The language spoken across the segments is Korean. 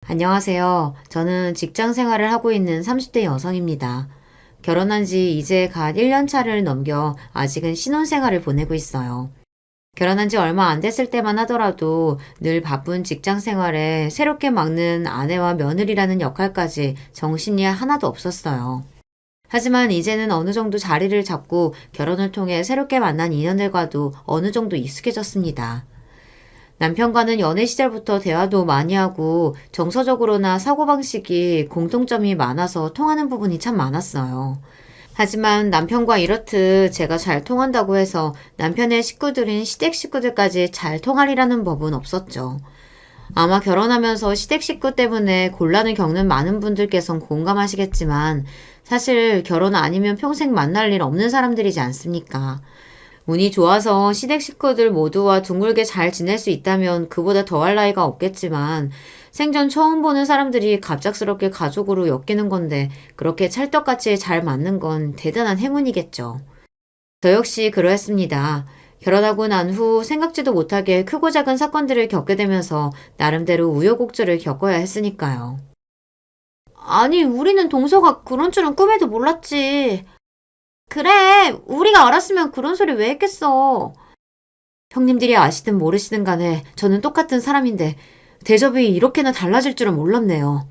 안녕하세요. 저는 직장 생활을 하고 있는 30대 여성입니다. 결혼한 지 이제 갓 1년 차를 넘겨 아직은 신혼생활을 보내고 있어요. 결혼한 지 얼마 안 됐을 때만 하더라도 늘 바쁜 직장 생활에 새롭게 막는 아내와 며느리라는 역할까지 정신이 하나도 없었어요. 하지만 이제는 어느 정도 자리를 잡고 결혼을 통해 새롭게 만난 인연들과도 어느 정도 익숙해졌습니다. 남편과는 연애 시절부터 대화도 많이 하고 정서적으로나 사고방식이 공통점이 많아서 통하는 부분이 참 많았어요. 하지만 남편과 이렇듯 제가 잘 통한다고 해서 남편의 식구들인 시댁 식구들까지 잘 통하리라는 법은 없었죠. 아마 결혼하면서 시댁 식구 때문에 곤란을 겪는 많은 분들께선 공감하시겠지만 사실 결혼 아니면 평생 만날 일 없는 사람들이지 않습니까? 운이 좋아서 시댁 식구들 모두와 둥글게 잘 지낼 수 있다면 그보다 더할 나위가 없겠지만 생전 처음 보는 사람들이 갑작스럽게 가족으로 엮이는 건데 그렇게 찰떡같이 잘 맞는 건 대단한 행운이겠죠. 저 역시 그러했습니다. 결혼하고 난 후 생각지도 못하게 크고 작은 사건들을 겪게 되면서 나름대로 우여곡절을 겪어야 했으니까요. 아니, 우리는 동서가 그런 줄은 꿈에도 몰랐지. 그래, 우리가 알았으면 그런 소리 왜 했겠어. 형님들이 아시든 모르시든 간에 저는 똑같은 사람인데 대접이 이렇게나 달라질 줄은 몰랐네요.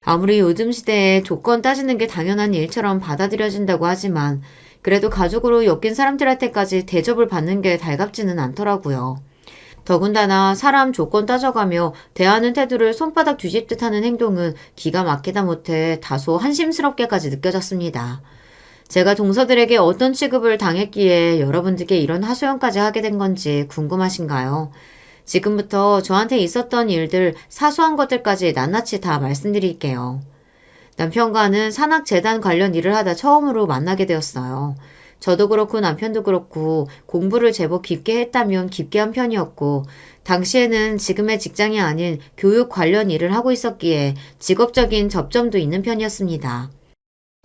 아무리 요즘 시대에 조건 따지는 게 당연한 일처럼 받아들여진다고 하지만 그래도 가족으로 엮인 사람들한테까지 대접을 받는 게 달갑지는 않더라고요. 더군다나 사람 조건 따져가며 대하는 태도를 손바닥 뒤집듯 하는 행동은 기가 막히다 못해 다소 한심스럽게까지 느껴졌습니다. 제가 동서들에게 어떤 취급을 당했기에 여러분들께 이런 하소연까지 하게 된 건지 궁금하신가요? 지금부터 저한테 있었던 일들, 사소한 것들까지 낱낱이 다 말씀드릴게요. 남편과는 산악재단 관련 일을 하다 처음으로 만나게 되었어요. 저도 그렇고 남편도 그렇고 공부를 제법 깊게 했다면 깊게 한 편이었고, 당시에는 지금의 직장이 아닌 교육 관련 일을 하고 있었기에 직업적인 접점도 있는 편이었습니다.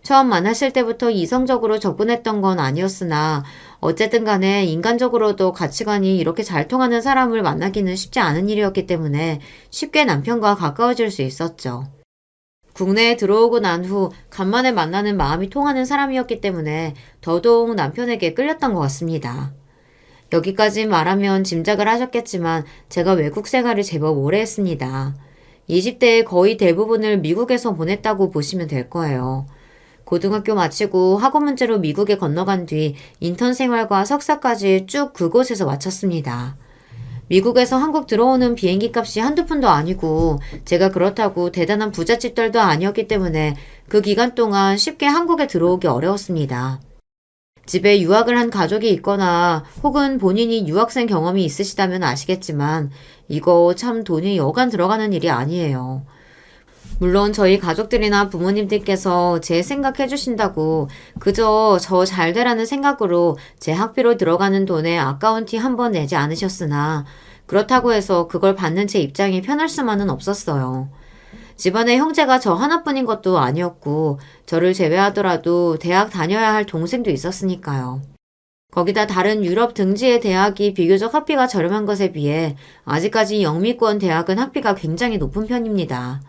처음 만났을 때부터 이성적으로 접근했던 건 아니었으나 어쨌든 간에 인간적으로도 가치관이 이렇게 잘 통하는 사람을 만나기는 쉽지 않은 일이었기 때문에 쉽게 남편과 가까워질 수 있었죠. 국내에 들어오고 난 후 간만에 만나는 마음이 통하는 사람이었기 때문에 더더욱 남편에게 끌렸던 것 같습니다. 여기까지 말하면 짐작을 하셨겠지만 제가 외국 생활을 제법 오래 했습니다. 20대의 거의 대부분을 미국에서 보냈다고 보시면 될 거예요. 고등학교 마치고 학원 문제로 미국에 건너간 뒤 인턴 생활과 석사까지 쭉 그곳에서 마쳤습니다. 미국에서 한국 들어오는 비행기 값이 한두 푼도 아니고 제가 그렇다고 대단한 부잣집들도 아니었기 때문에 그 기간 동안 쉽게 한국에 들어오기 어려웠습니다. 집에 유학을 한 가족이 있거나 혹은 본인이 유학생 경험이 있으시다면 아시겠지만 이거 참 돈이 여간 들어가는 일이 아니에요. 물론 저희 가족들이나 부모님들께서 제 생각해 주신다고 그저 저 잘 되라는 생각으로 제 학비로 들어가는 돈에 아까운 티 한 번 내지 않으셨으나 그렇다고 해서 그걸 받는 제 입장이 편할 수만은 없었어요. 집안에 형제가 저 하나뿐인 것도 아니었고 저를 제외하더라도 대학 다녀야 할 동생도 있었으니까요. 거기다 다른 유럽 등지의 대학이 비교적 학비가 저렴한 것에 비해 아직까지 영미권 대학은 학비가 굉장히 높은 편입니다.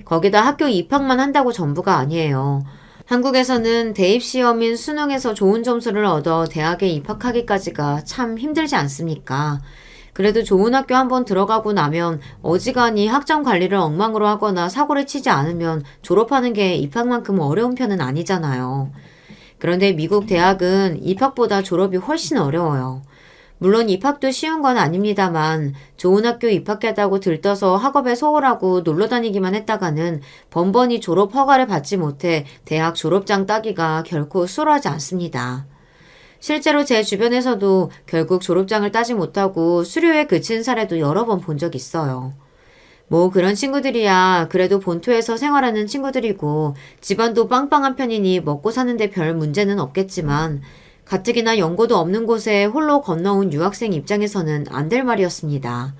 거기다 학교 입학만 한다고 전부가 아니에요. 한국에서는 대입시험인 수능에서 좋은 점수를 얻어 대학에 입학하기까지가 참 힘들지 않습니까? 그래도 좋은 학교 한번 들어가고 나면 어지간히 학점 관리를 엉망으로 하거나 사고를 치지 않으면 졸업하는 게 입학만큼 어려운 편은 아니잖아요. 그런데 미국 대학은 입학보다 졸업이 훨씬 어려워요. 물론 입학도 쉬운 건 아닙니다만 좋은 학교 입학했다고 들떠서 학업에 소홀하고 놀러 다니기만 했다가는 번번이 졸업 허가를 받지 못해 대학 졸업장 따기가 결코 수월하지 않습니다. 실제로 제 주변에서도 결국 졸업장을 따지 못하고 수료에 그친 사례도 여러 번 본 적 있어요. 뭐 그런 친구들이야 그래도 본토에서 생활하는 친구들이고 집안도 빵빵한 편이니 먹고 사는데 별 문제는 없겠지만 가뜩이나 연고도 없는 곳에 홀로 건너온 유학생 입장에서는 안 될 말이었습니다.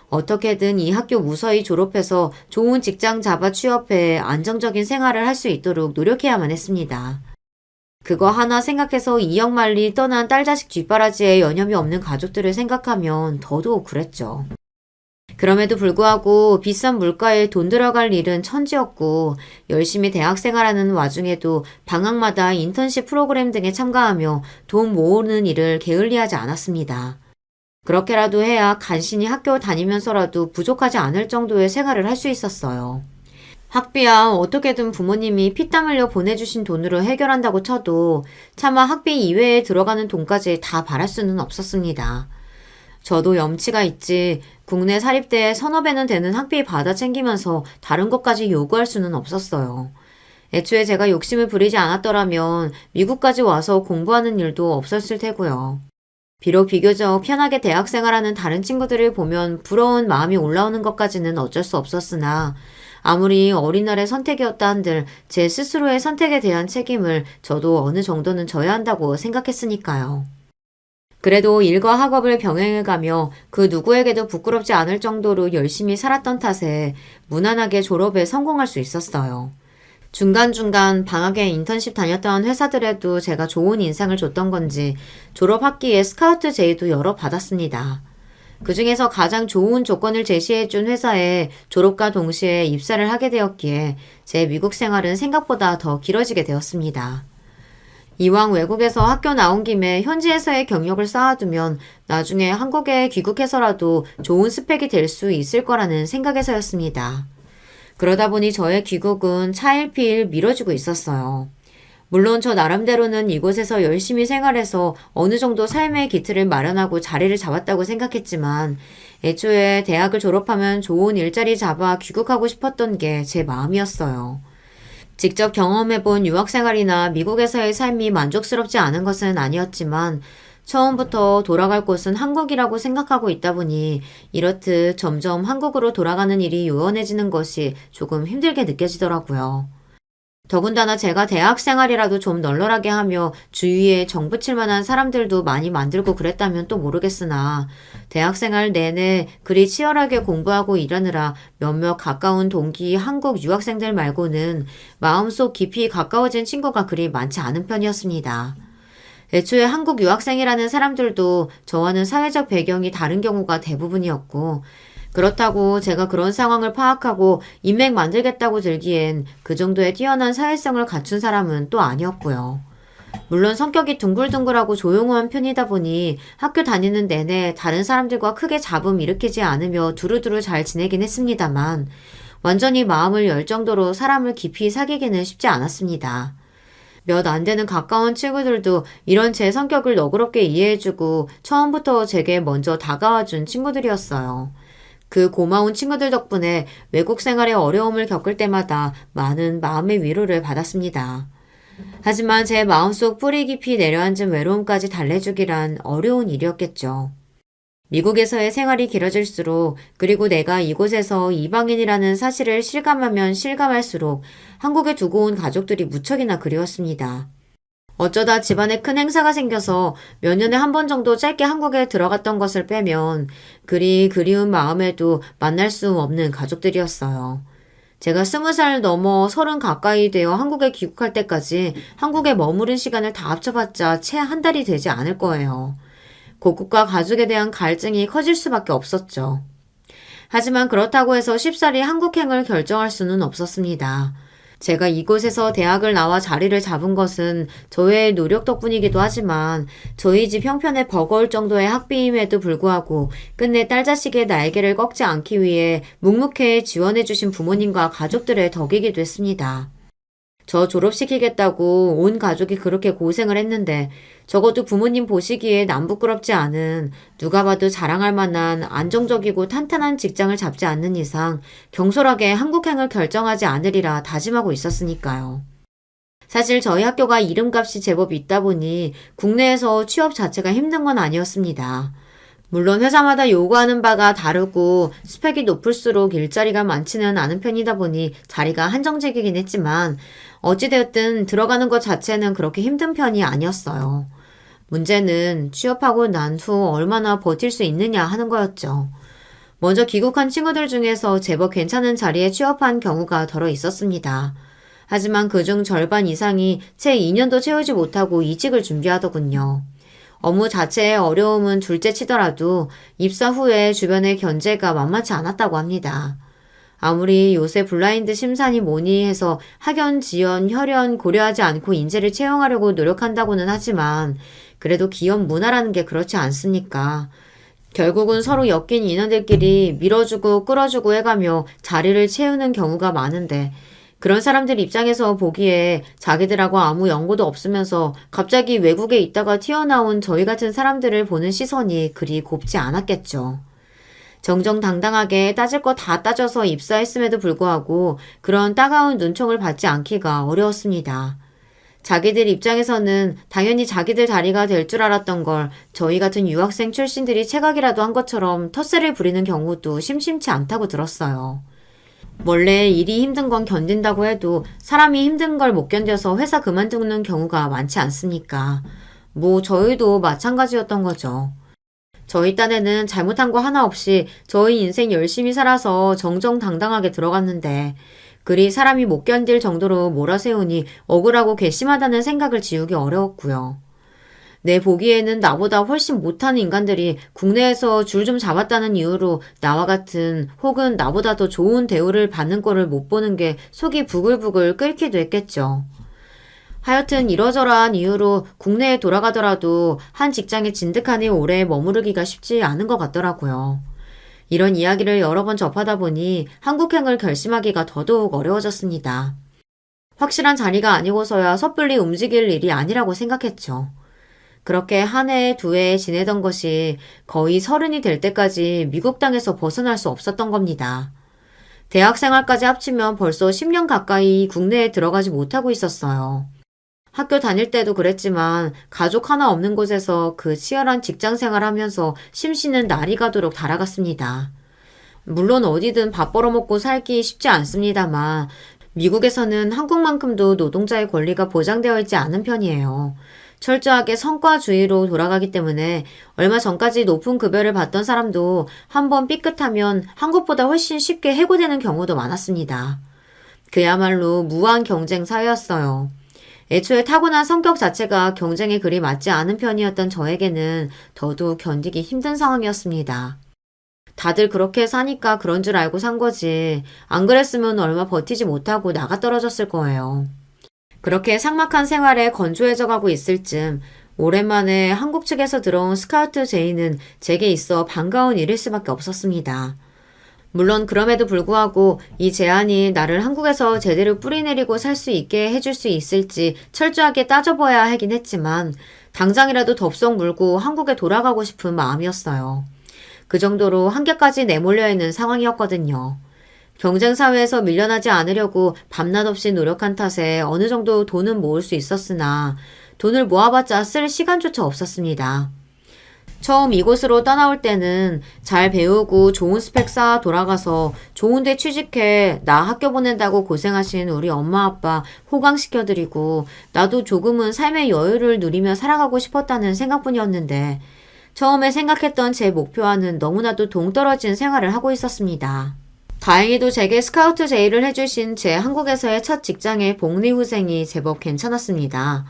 어떻게든 이 학교 무사히 졸업해서 좋은 직장 잡아 취업해 안정적인 생활을 할 수 있도록 노력해야만 했습니다. 그거 하나 생각해서 이역만리 떠난 딸 자식 뒷바라지에 여념이 없는 가족들을 생각하면 더더욱 그랬죠. 그럼에도 불구하고 비싼 물가에 돈 들어갈 일은 천지였고 열심히 대학 생활하는 와중에도 방학마다 인턴십 프로그램 등에 참가하며 돈 모으는 일을 게을리하지 않았습니다. 그렇게라도 해야 간신히 학교 다니면서라도 부족하지 않을 정도의 생활을 할 수 있었어요. 학비야 어떻게든 부모님이 피땀 흘려 보내주신 돈으로 해결한다고 쳐도 차마 학비 이외에 들어가는 돈까지 다 바랄 수는 없었습니다. 저도 염치가 있지 국내 사립대에 서너 배는 되는 학비 받아 챙기면서 다른 것까지 요구할 수는 없었어요. 애초에 제가 욕심을 부리지 않았더라면 미국까지 와서 공부하는 일도 없었을 테고요. 비록 비교적 편하게 대학 생활하는 다른 친구들을 보면 부러운 마음이 올라오는 것까지는 어쩔 수 없었으나 아무리 어린 날의 선택이었다 한들 제 스스로의 선택에 대한 책임을 저도 어느 정도는 져야 한다고 생각했으니까요. 그래도 일과 학업을 병행해가며 그 누구에게도 부끄럽지 않을 정도로 열심히 살았던 탓에 무난하게 졸업에 성공할 수 있었어요. 중간중간 방학에 인턴십 다녔던 회사들에도 제가 좋은 인상을 줬던 건지 졸업 학기에 스카우트 제의도 여러 받았습니다. 그 중에서 가장 좋은 조건을 제시해준 회사에 졸업과 동시에 입사를 하게 되었기에 제 미국 생활은 생각보다 더 길어지게 되었습니다. 이왕 외국에서 학교 나온 김에 현지에서의 경력을 쌓아두면 나중에 한국에 귀국해서라도 좋은 스펙이 될 수 있을 거라는 생각에서였습니다. 그러다 보니 저의 귀국은 차일피일 미뤄지고 있었어요. 물론 저 나름대로는 이곳에서 열심히 생활해서 어느 정도 삶의 기틀을 마련하고 자리를 잡았다고 생각했지만 애초에 대학을 졸업하면 좋은 일자리 잡아 귀국하고 싶었던 게 제 마음이었어요. 직접 경험해본 유학생활이나 미국에서의 삶이 만족스럽지 않은 것은 아니었지만 처음부터 돌아갈 곳은 한국이라고 생각하고 있다 보니 이렇듯 점점 한국으로 돌아가는 일이 요원해지는 것이 조금 힘들게 느껴지더라고요. 더군다나 제가 대학 생활이라도 좀 널널하게 하며 주위에 정 붙일 만한 사람들도 많이 만들고 그랬다면 또 모르겠으나 대학 생활 내내 그리 치열하게 공부하고 일하느라 몇몇 가까운 동기 한국 유학생들 말고는 마음속 깊이 가까워진 친구가 그리 많지 않은 편이었습니다. 애초에 한국 유학생이라는 사람들도 저와는 사회적 배경이 다른 경우가 대부분이었고 그렇다고 제가 그런 상황을 파악하고 인맥 만들겠다고 들기엔 그 정도의 뛰어난 사회성을 갖춘 사람은 또 아니었고요. 물론 성격이 둥글둥글하고 조용한 편이다 보니 학교 다니는 내내 다른 사람들과 크게 잡음 일으키지 않으며 두루두루 잘 지내긴 했습니다만 완전히 마음을 열 정도로 사람을 깊이 사귀기는 쉽지 않았습니다. 몇 안 되는 가까운 친구들도 이런 제 성격을 너그럽게 이해해주고 처음부터 제게 먼저 다가와준 친구들이었어요. 그 고마운 친구들 덕분에 외국 생활에 어려움을 겪을 때마다 많은 마음의 위로를 받았습니다. 하지만 제 마음속 뿌리 깊이 내려앉은 외로움까지 달래주기란 어려운 일이었겠죠. 미국에서의 생활이 길어질수록 그리고 내가 이곳에서 이방인이라는 사실을 실감하면 실감할수록 한국에 두고 온 가족들이 무척이나 그리웠습니다. 어쩌다 집안에 큰 행사가 생겨서 몇 년에 한 번 정도 짧게 한국에 들어갔던 것을 빼면 그리 그리운 마음에도 만날 수 없는 가족들이었어요. 제가 20살 넘어 30 가까이 되어 한국에 귀국할 때까지 한국에 머무른 시간을 다 합쳐봤자 채 한 달이 되지 않을 거예요. 고국과 가족에 대한 갈증이 커질 수밖에 없었죠. 하지만 그렇다고 해서 쉽사리 한국행을 결정할 수는 없었습니다. 제가 이곳에서 대학을 나와 자리를 잡은 것은 저의 노력 덕분이기도 하지만 저희 집 형편에 버거울 정도의 학비임에도 불구하고 끝내 딸자식의 날개를 꺾지 않기 위해 묵묵히 지원해주신 부모님과 가족들의 덕이기도 했습니다. 저 졸업시키겠다고 온 가족이 그렇게 고생을 했는데 적어도 부모님 보시기에 남 부끄럽지 않은 누가 봐도 자랑할 만한 안정적이고 탄탄한 직장을 잡지 않는 이상 경솔하게 한국행을 결정하지 않으리라 다짐하고 있었으니까요. 사실 저희 학교가 이름값이 제법 있다 보니 국내에서 취업 자체가 힘든 건 아니었습니다. 물론 회사마다 요구하는 바가 다르고 스펙이 높을수록 일자리가 많지는 않은 편이다 보니 자리가 한정적이긴 했지만 어찌되었든 들어가는 것 자체는 그렇게 힘든 편이 아니었어요. 문제는 취업하고 난 후 얼마나 버틸 수 있느냐 하는 거였죠. 먼저 귀국한 친구들 중에서 제법 괜찮은 자리에 취업한 경우가 더러 있었습니다. 하지만 그중 절반 이상이 채 2년도 채우지 못하고 이직을 준비하더군요. 업무 자체의 어려움은 둘째 치더라도 입사 후에 주변의 견제가 만만치 않았다고 합니다. 아무리 요새 블라인드 심사니 뭐니 해서 학연, 지연, 혈연 고려하지 않고 인재를 채용하려고 노력한다고는 하지만 그래도 기업 문화라는 게 그렇지 않습니까? 결국은 서로 엮인 인원들끼리 밀어주고 끌어주고 해가며 자리를 채우는 경우가 많은데 그런 사람들 입장에서 보기에 자기들하고 아무 연고도 없으면서 갑자기 외국에 있다가 튀어나온 저희 같은 사람들을 보는 시선이 그리 곱지 않았겠죠. 정정당당하게 따질 거 다 따져서 입사했음에도 불구하고 그런 따가운 눈총을 받지 않기가 어려웠습니다. 자기들 입장에서는 당연히 자기들 자리가 될 줄 알았던 걸 저희 같은 유학생 출신들이 체각이라도 한 것처럼 텃세를 부리는 경우도 심심치 않다고 들었어요. 원래 일이 힘든 건 견딘다고 해도 사람이 힘든 걸 못 견뎌서 회사 그만두는 경우가 많지 않습니까? 뭐 저희도 마찬가지였던 거죠. 저희 딴에는 잘못한 거 하나 없이 저희 인생 열심히 살아서 정정당당하게 들어갔는데 그리 사람이 못 견딜 정도로 몰아세우니 억울하고 괘씸하다는 생각을 지우기 어려웠고요. 내 보기에는 나보다 훨씬 못하는 인간들이 국내에서 줄 좀 잡았다는 이유로 나와 같은 혹은 나보다 더 좋은 대우를 받는 꼴을 못 보는 게 속이 부글부글 끓기도 했겠죠. 하여튼 이러저러한 이유로 국내에 돌아가더라도 한 직장에 진득하니 오래 머무르기가 쉽지 않은 것 같더라고요. 이런 이야기를 여러 번 접하다 보니 한국행을 결심하기가 더더욱 어려워졌습니다. 확실한 자리가 아니고서야 섣불리 움직일 일이 아니라고 생각했죠. 그렇게 한 해, 두 해 지내던 것이 거의 30이 될 때까지 미국 땅에서 벗어날 수 없었던 겁니다. 대학 생활까지 합치면 벌써 10년 가까이 국내에 들어가지 못하고 있었어요. 학교 다닐 때도 그랬지만 가족 하나 없는 곳에서 그 치열한 직장 생활하면서 심신은 날이 가도록 달아갔습니다. 물론 어디든 밥 벌어먹고 살기 쉽지 않습니다만 미국에서는 한국만큼도 노동자의 권리가 보장되어 있지 않은 편이에요. 철저하게 성과주의로 돌아가기 때문에 얼마 전까지 높은 급여를 받던 사람도 한번 삐끗하면 한국보다 훨씬 쉽게 해고되는 경우도 많았습니다. 그야말로 무한 경쟁 사회였어요. 애초에 타고난 성격 자체가 경쟁에 그리 맞지 않은 편이었던 저에게는 더더욱 견디기 힘든 상황이었습니다. 다들 그렇게 사니까 그런 줄 알고 산 거지. 안 그랬으면 얼마 버티지 못하고 나가 떨어졌을 거예요. 그렇게 삭막한 생활에 건조해져 가고 있을 즈음 오랜만에 한국 측에서 들어온 스카우트 제의는 제게 있어 반가운 일일 수밖에 없었습니다. 물론 그럼에도 불구하고 이 제안이 나를 한국에서 제대로 뿌리내리고 살 수 있게 해줄 수 있을지 철저하게 따져봐야 하긴 했지만 당장이라도 덥석 물고 한국에 돌아가고 싶은 마음이었어요. 그 정도로 한계까지 내몰려 있는 상황이었거든요. 경쟁사회에서 밀려나지 않으려고 밤낮 없이 노력한 탓에 어느 정도 돈은 모을 수 있었으나 돈을 모아봤자 쓸 시간조차 없었습니다. 처음 이곳으로 떠나올 때는 잘 배우고 좋은 스펙 쌓아 돌아가서 좋은 데 취직해 나 학교 보낸다고 고생하신 우리 엄마 아빠 호강시켜드리고 나도 조금은 삶의 여유를 누리며 살아가고 싶었다는 생각뿐이었는데 처음에 생각했던 제 목표와는 너무나도 동떨어진 생활을 하고 있었습니다. 다행히도 제게 스카우트 제의를 해주신 제 한국에서의 첫 직장의 복리후생이 제법 괜찮았습니다.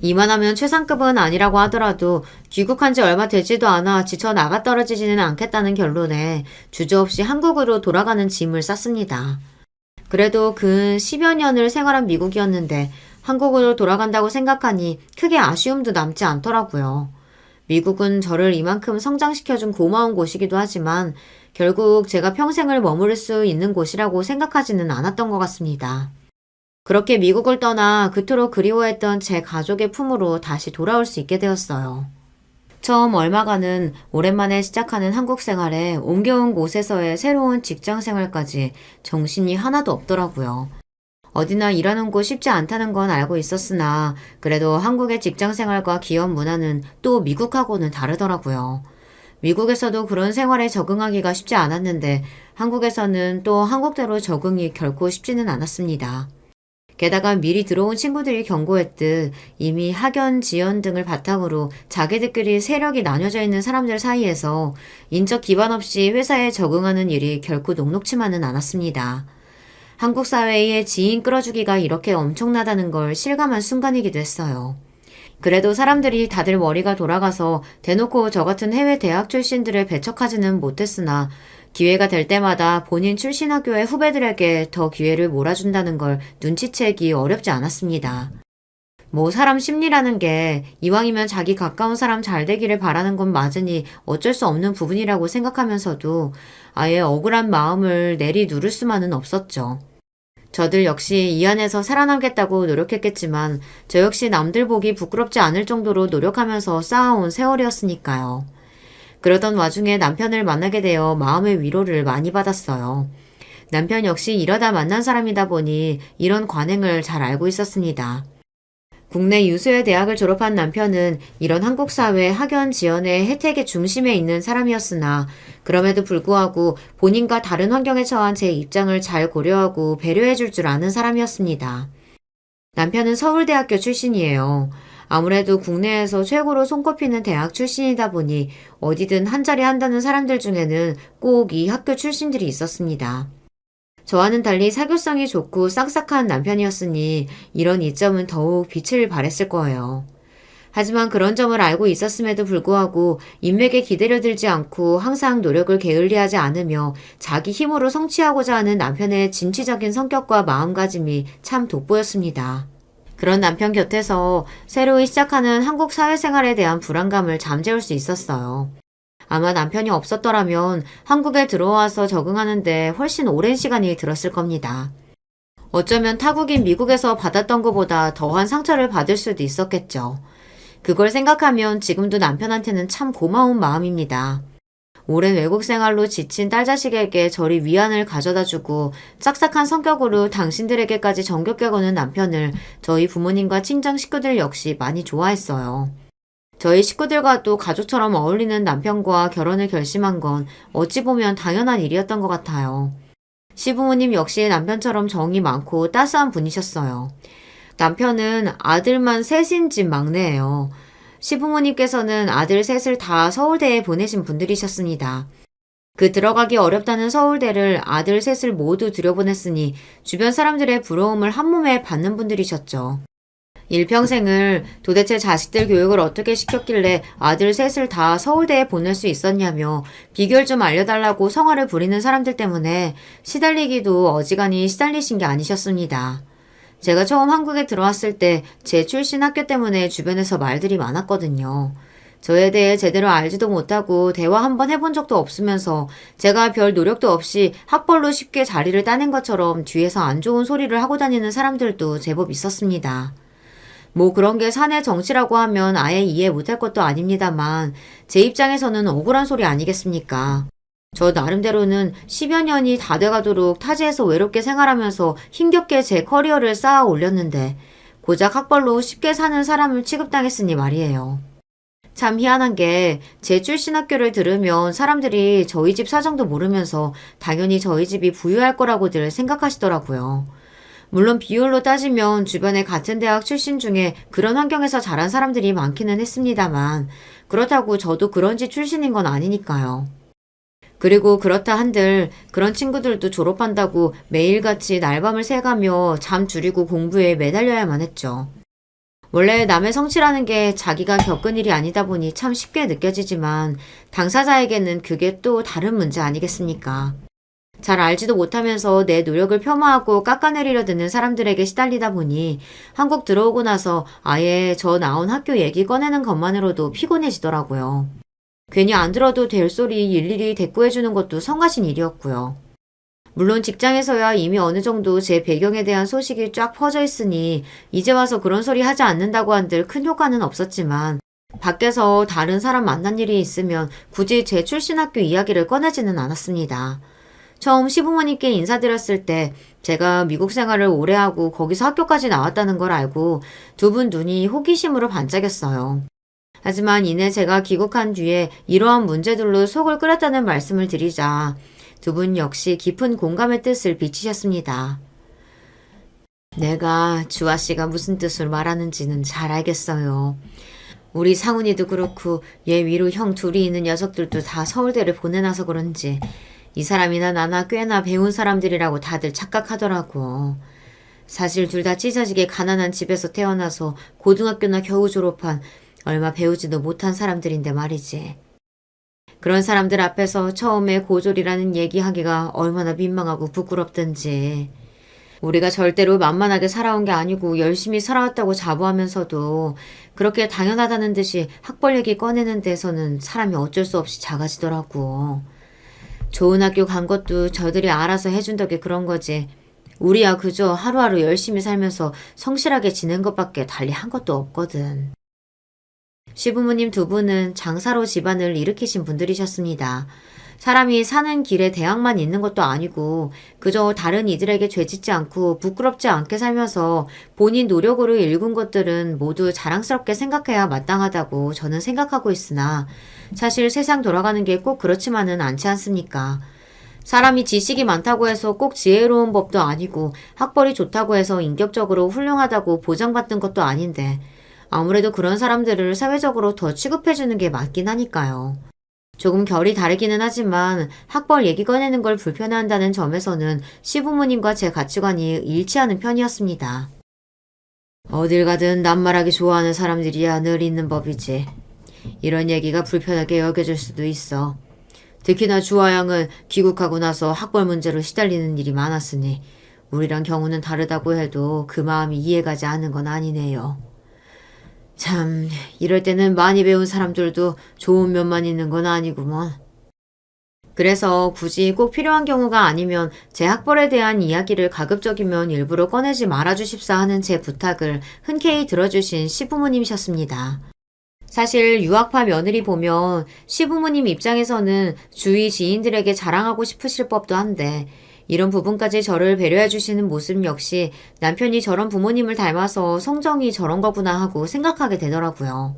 이만하면 최상급은 아니라고 하더라도 귀국한 지 얼마 되지도 않아 지쳐 나가 떨어지지는 않겠다는 결론에 주저없이 한국으로 돌아가는 짐을 쌌습니다. 그래도 근 10여 년을 생활한 미국이었는데 한국으로 돌아간다고 생각하니 크게 아쉬움도 남지 않더라고요. 미국은 저를 이만큼 성장시켜준 고마운 곳이기도 하지만 결국 제가 평생을 머무를 수 있는 곳이라고 생각하지는 않았던 것 같습니다. 그렇게 미국을 떠나 그토록 그리워했던 제 가족의 품으로 다시 돌아올 수 있게 되었어요. 처음 얼마간은 오랜만에 시작하는 한국 생활에 옮겨온 곳에서의 새로운 직장 생활까지 정신이 하나도 없더라고요. 어디나 일하는 곳 쉽지 않다는 건 알고 있었으나 그래도 한국의 직장 생활과 기업 문화는 또 미국하고는 다르더라고요. 미국에서도 그런 생활에 적응하기가 쉽지 않았는데 한국에서는 또 한국대로 적응이 결코 쉽지는 않았습니다. 게다가 미리 들어온 친구들이 경고했듯 이미 학연, 지연 등을 바탕으로 자기들끼리 세력이 나뉘어져 있는 사람들 사이에서 인적 기반 없이 회사에 적응하는 일이 결코 녹록치만은 않았습니다. 한국 사회의 지인 끌어주기가 이렇게 엄청나다는 걸 실감한 순간이기도 했어요. 그래도 사람들이 다들 머리가 돌아가서 대놓고 저 같은 해외 대학 출신들을 배척하지는 못했으나 기회가 될 때마다 본인 출신 학교의 후배들에게 더 기회를 몰아준다는 걸 눈치채기 어렵지 않았습니다. 뭐 사람 심리라는 게 이왕이면 자기 가까운 사람 잘 되기를 바라는 건 맞으니 어쩔 수 없는 부분이라고 생각하면서도 아예 억울한 마음을 내리 누를 수만은 없었죠. 저들 역시 이 안에서 살아남겠다고 노력했겠지만 저 역시 남들 보기 부끄럽지 않을 정도로 노력하면서 쌓아온 세월이었으니까요. 그러던 와중에 남편을 만나게 되어 마음의 위로를 많이 받았어요. 남편 역시 이러다 만난 사람이다 보니 이런 관행을 잘 알고 있었습니다. 국내 유수의 대학을 졸업한 남편은 이런 한국 사회 학연 지원의 혜택의 중심에 있는 사람이었으나 그럼에도 불구하고 본인과 다른 환경에 처한 제 입장을 잘 고려하고 배려해 줄 줄 아는 사람이었습니다. 남편은 서울대학교 출신이에요. 아무래도 국내에서 최고로 손꼽히는 대학 출신이다 보니 어디든 한 자리 한다는 사람들 중에는 꼭 이 학교 출신들이 있었습니다. 저와는 달리 사교성이 좋고 싹싹한 남편이었으니 이런 이점은 더욱 빛을 발했을 거예요. 하지만 그런 점을 알고 있었음에도 불구하고 인맥에 기대려들지 않고 항상 노력을 게을리하지 않으며 자기 힘으로 성취하고자 하는 남편의 진취적인 성격과 마음가짐이 참 돋보였습니다. 그런 남편 곁에서 새로이 시작하는 한국 사회생활에 대한 불안감을 잠재울 수 있었어요. 아마 남편이 없었더라면 한국에 들어와서 적응하는데 훨씬 오랜 시간이 들었을 겁니다. 어쩌면 타국인 미국에서 받았던 것보다 더한 상처를 받을 수도 있었겠죠. 그걸 생각하면 지금도 남편한테는 참 고마운 마음입니다. 오랜 외국 생활로 지친 딸자식에게 저리 위안을 가져다주고 싹싹한 성격으로 당신들에게까지 정겹게 거는 남편을 저희 부모님과 친정 식구들 역시 많이 좋아했어요. 저희 식구들과도 가족처럼 어울리는 남편과 결혼을 결심한 건 어찌 보면 당연한 일이었던 것 같아요. 시부모님 역시 남편처럼 정이 많고 따스한 분이셨어요. 남편은 아들만 셋인 집 막내예요. 시부모님께서는 아들 셋을 다 서울대에 보내신 분들이셨습니다. 그 들어가기 어렵다는 서울대를 아들 셋을 모두 들여보냈으니 주변 사람들의 부러움을 한몸에 받는 분들이셨죠. 일평생을 도대체 자식들 교육을 어떻게 시켰길래 아들 셋을 다 서울대에 보낼 수 있었냐며 비결 좀 알려달라고 성화를 부리는 사람들 때문에 시달리기도 어지간히 시달리신 게 아니셨습니다. 제가 처음 한국에 들어왔을 때 제 출신 학교 때문에 주변에서 말들이 많았거든요. 저에 대해 제대로 알지도 못하고 대화 한번 해본 적도 없으면서 제가 별 노력도 없이 학벌로 쉽게 자리를 따낸 것처럼 뒤에서 안 좋은 소리를 하고 다니는 사람들도 제법 있었습니다. 뭐 그런 게 사내 정치라고 하면 아예 이해 못할 것도 아닙니다만 제 입장에서는 억울한 소리 아니겠습니까? 저 나름대로는 10여 년이 다 돼가도록 타지에서 외롭게 생활하면서 힘겹게 제 커리어를 쌓아 올렸는데 고작 학벌로 쉽게 사는 사람을 취급당했으니 말이에요. 참 희한한 게 제 출신 학교를 들으면 사람들이 저희 집 사정도 모르면서 당연히 저희 집이 부유할 거라고들 생각하시더라고요. 물론 비율로 따지면 주변에 같은 대학 출신 중에 그런 환경에서 자란 사람들이 많기는 했습니다만 그렇다고 저도 그런 집 출신인 건 아니니까요. 그리고 그렇다 한들 그런 친구들도 졸업한다고 매일같이 날밤을 새가며 잠 줄이고 공부에 매달려야만 했죠. 원래 남의 성취라는 게 자기가 겪은 일이 아니다 보니 참 쉽게 느껴지지만 당사자에게는 그게 또 다른 문제 아니겠습니까? 잘 알지도 못하면서 내 노력을 폄하하고 깎아내리려 드는 사람들에게 시달리다 보니 한국 들어오고 나서 아예 저 나온 학교 얘기 꺼내는 것만으로도 피곤해지더라고요. 괜히 안 들어도 될 소리 일일이 대꾸해주는 것도 성가신 일이었고요. 물론 직장에서야 이미 어느 정도 제 배경에 대한 소식이 쫙 퍼져 있으니 이제 와서 그런 소리 하지 않는다고 한들 큰 효과는 없었지만 밖에서 다른 사람 만난 일이 있으면 굳이 제 출신 학교 이야기를 꺼내지는 않았습니다. 처음 시부모님께 인사드렸을 때 제가 미국 생활을 오래 하고 거기서 학교까지 나왔다는 걸 알고 두 분 눈이 호기심으로 반짝였어요. 하지만 이내 제가 귀국한 뒤에 이러한 문제들로 속을 끓였다는 말씀을 드리자 두 분 역시 깊은 공감의 뜻을 비치셨습니다. 내가 주아 씨가 무슨 뜻을 말하는지는 잘 알겠어요. 우리 상훈이도 그렇고 얘 위로 형 둘이 있는 녀석들도 다 서울대를 보내놔서 그런지 이 사람이나 나나 꽤나 배운 사람들이라고 다들 착각하더라고. 사실 둘 다 찢어지게 가난한 집에서 태어나서 고등학교나 겨우 졸업한 얼마 배우지도 못한 사람들인데 말이지. 그런 사람들 앞에서 처음에 고졸이라는 얘기하기가 얼마나 민망하고 부끄럽던지. 우리가 절대로 만만하게 살아온 게 아니고 열심히 살아왔다고 자부하면서도 그렇게 당연하다는 듯이 학벌 얘기 꺼내는 데서는 사람이 어쩔 수 없이 작아지더라고. 좋은 학교 간 것도 저들이 알아서 해준 덕에 그런 거지. 우리야 그저 하루하루 열심히 살면서 성실하게 지낸 것밖에 달리 한 것도 없거든. 시부모님 두 분은 장사로 집안을 일으키신 분들이셨습니다. 사람이 사는 길에 대학만 있는 것도 아니고 그저 다른 이들에게 죄짓지 않고 부끄럽지 않게 살면서 본인 노력으로 일군 것들은 모두 자랑스럽게 생각해야 마땅하다고 저는 생각하고 있으나 사실 세상 돌아가는 게 꼭 그렇지만은 않지 않습니까? 사람이 지식이 많다고 해서 꼭 지혜로운 법도 아니고 학벌이 좋다고 해서 인격적으로 훌륭하다고 보장받는 것도 아닌데 아무래도 그런 사람들을 사회적으로 더 취급해주는 게 맞긴 하니까요. 조금 결이 다르기는 하지만 학벌 얘기 꺼내는 걸 불편해한다는 점에서는 시부모님과 제 가치관이 일치하는 편이었습니다. 어딜 가든 남말하기 좋아하는 사람들이야 늘 있는 법이지. 이런 얘기가 불편하게 여겨질 수도 있어. 특히나 주아양은 귀국하고 나서 학벌 문제로 시달리는 일이 많았으니 우리랑 경우는 다르다고 해도 그 마음이 이해가지 않는 건 아니네요. 참, 이럴 때는 많이 배운 사람들도 좋은 면만 있는 건 아니구먼. 그래서 굳이 꼭 필요한 경우가 아니면 제 학벌에 대한 이야기를 가급적이면 일부러 꺼내지 말아주십사 하는 제 부탁을 흔쾌히 들어주신 시부모님이셨습니다. 사실 유학파 며느리 보면 시부모님 입장에서는 주위 지인들에게 자랑하고 싶으실 법도 한데 이런 부분까지 저를 배려해 주시는 모습 역시 남편이 저런 부모님을 닮아서 성정이 저런 거구나 하고 생각하게 되더라고요.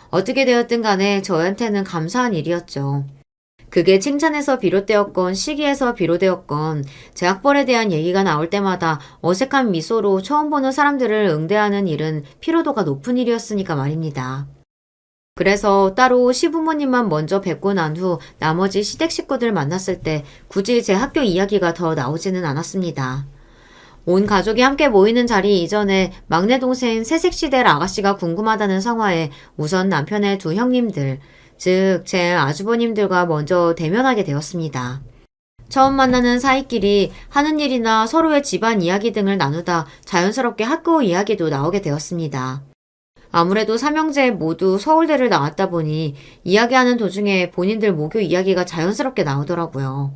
어떻게 되었든 간에 저한테는 감사한 일이었죠. 그게 칭찬에서 비롯되었건 시기에서 비롯되었건 제 학벌에 대한 얘기가 나올 때마다 어색한 미소로 처음 보는 사람들을 응대하는 일은 피로도가 높은 일이었으니까 말입니다. 그래서 따로 시부모님만 먼저 뵙고 난 후 나머지 시댁 식구들 만났을 때 굳이 제 학교 이야기가 더 나오지는 않았습니다. 온 가족이 함께 모이는 자리 이전에 막내 동생 새색시대 아가씨가 궁금하다는 성화에 우선 남편의 두 형님들, 즉 제 아주버님들과 먼저 대면하게 되었습니다. 처음 만나는 사이끼리 하는 일이나 서로의 집안 이야기 등을 나누다 자연스럽게 학교 이야기도 나오게 되었습니다. 아무래도 삼형제 모두 서울대를 나왔다 보니 이야기하는 도중에 본인들 모교 이야기가 자연스럽게 나오더라고요.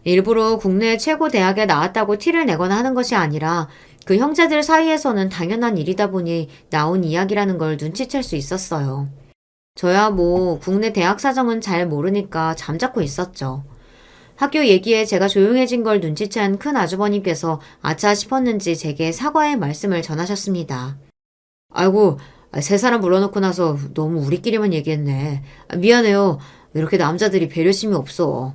일부러 국내 최고 대학에 나왔다고 티를 내거나 하는 것이 아니라 그 형제들 사이에서는 당연한 일이다 보니 나온 이야기라는 걸 눈치챌 수 있었어요. 저야 뭐 국내 대학 사정은 잘 모르니까 잠자코 있었죠. 학교 얘기에 제가 조용해진 걸 눈치챈 큰 아주버님께서 아차 싶었는지 제게 사과의 말씀을 전하셨습니다. 아이고, 세 사람 불러놓고 나서 너무 우리끼리만 얘기했네. 미안해요. 이렇게 남자들이 배려심이 없어.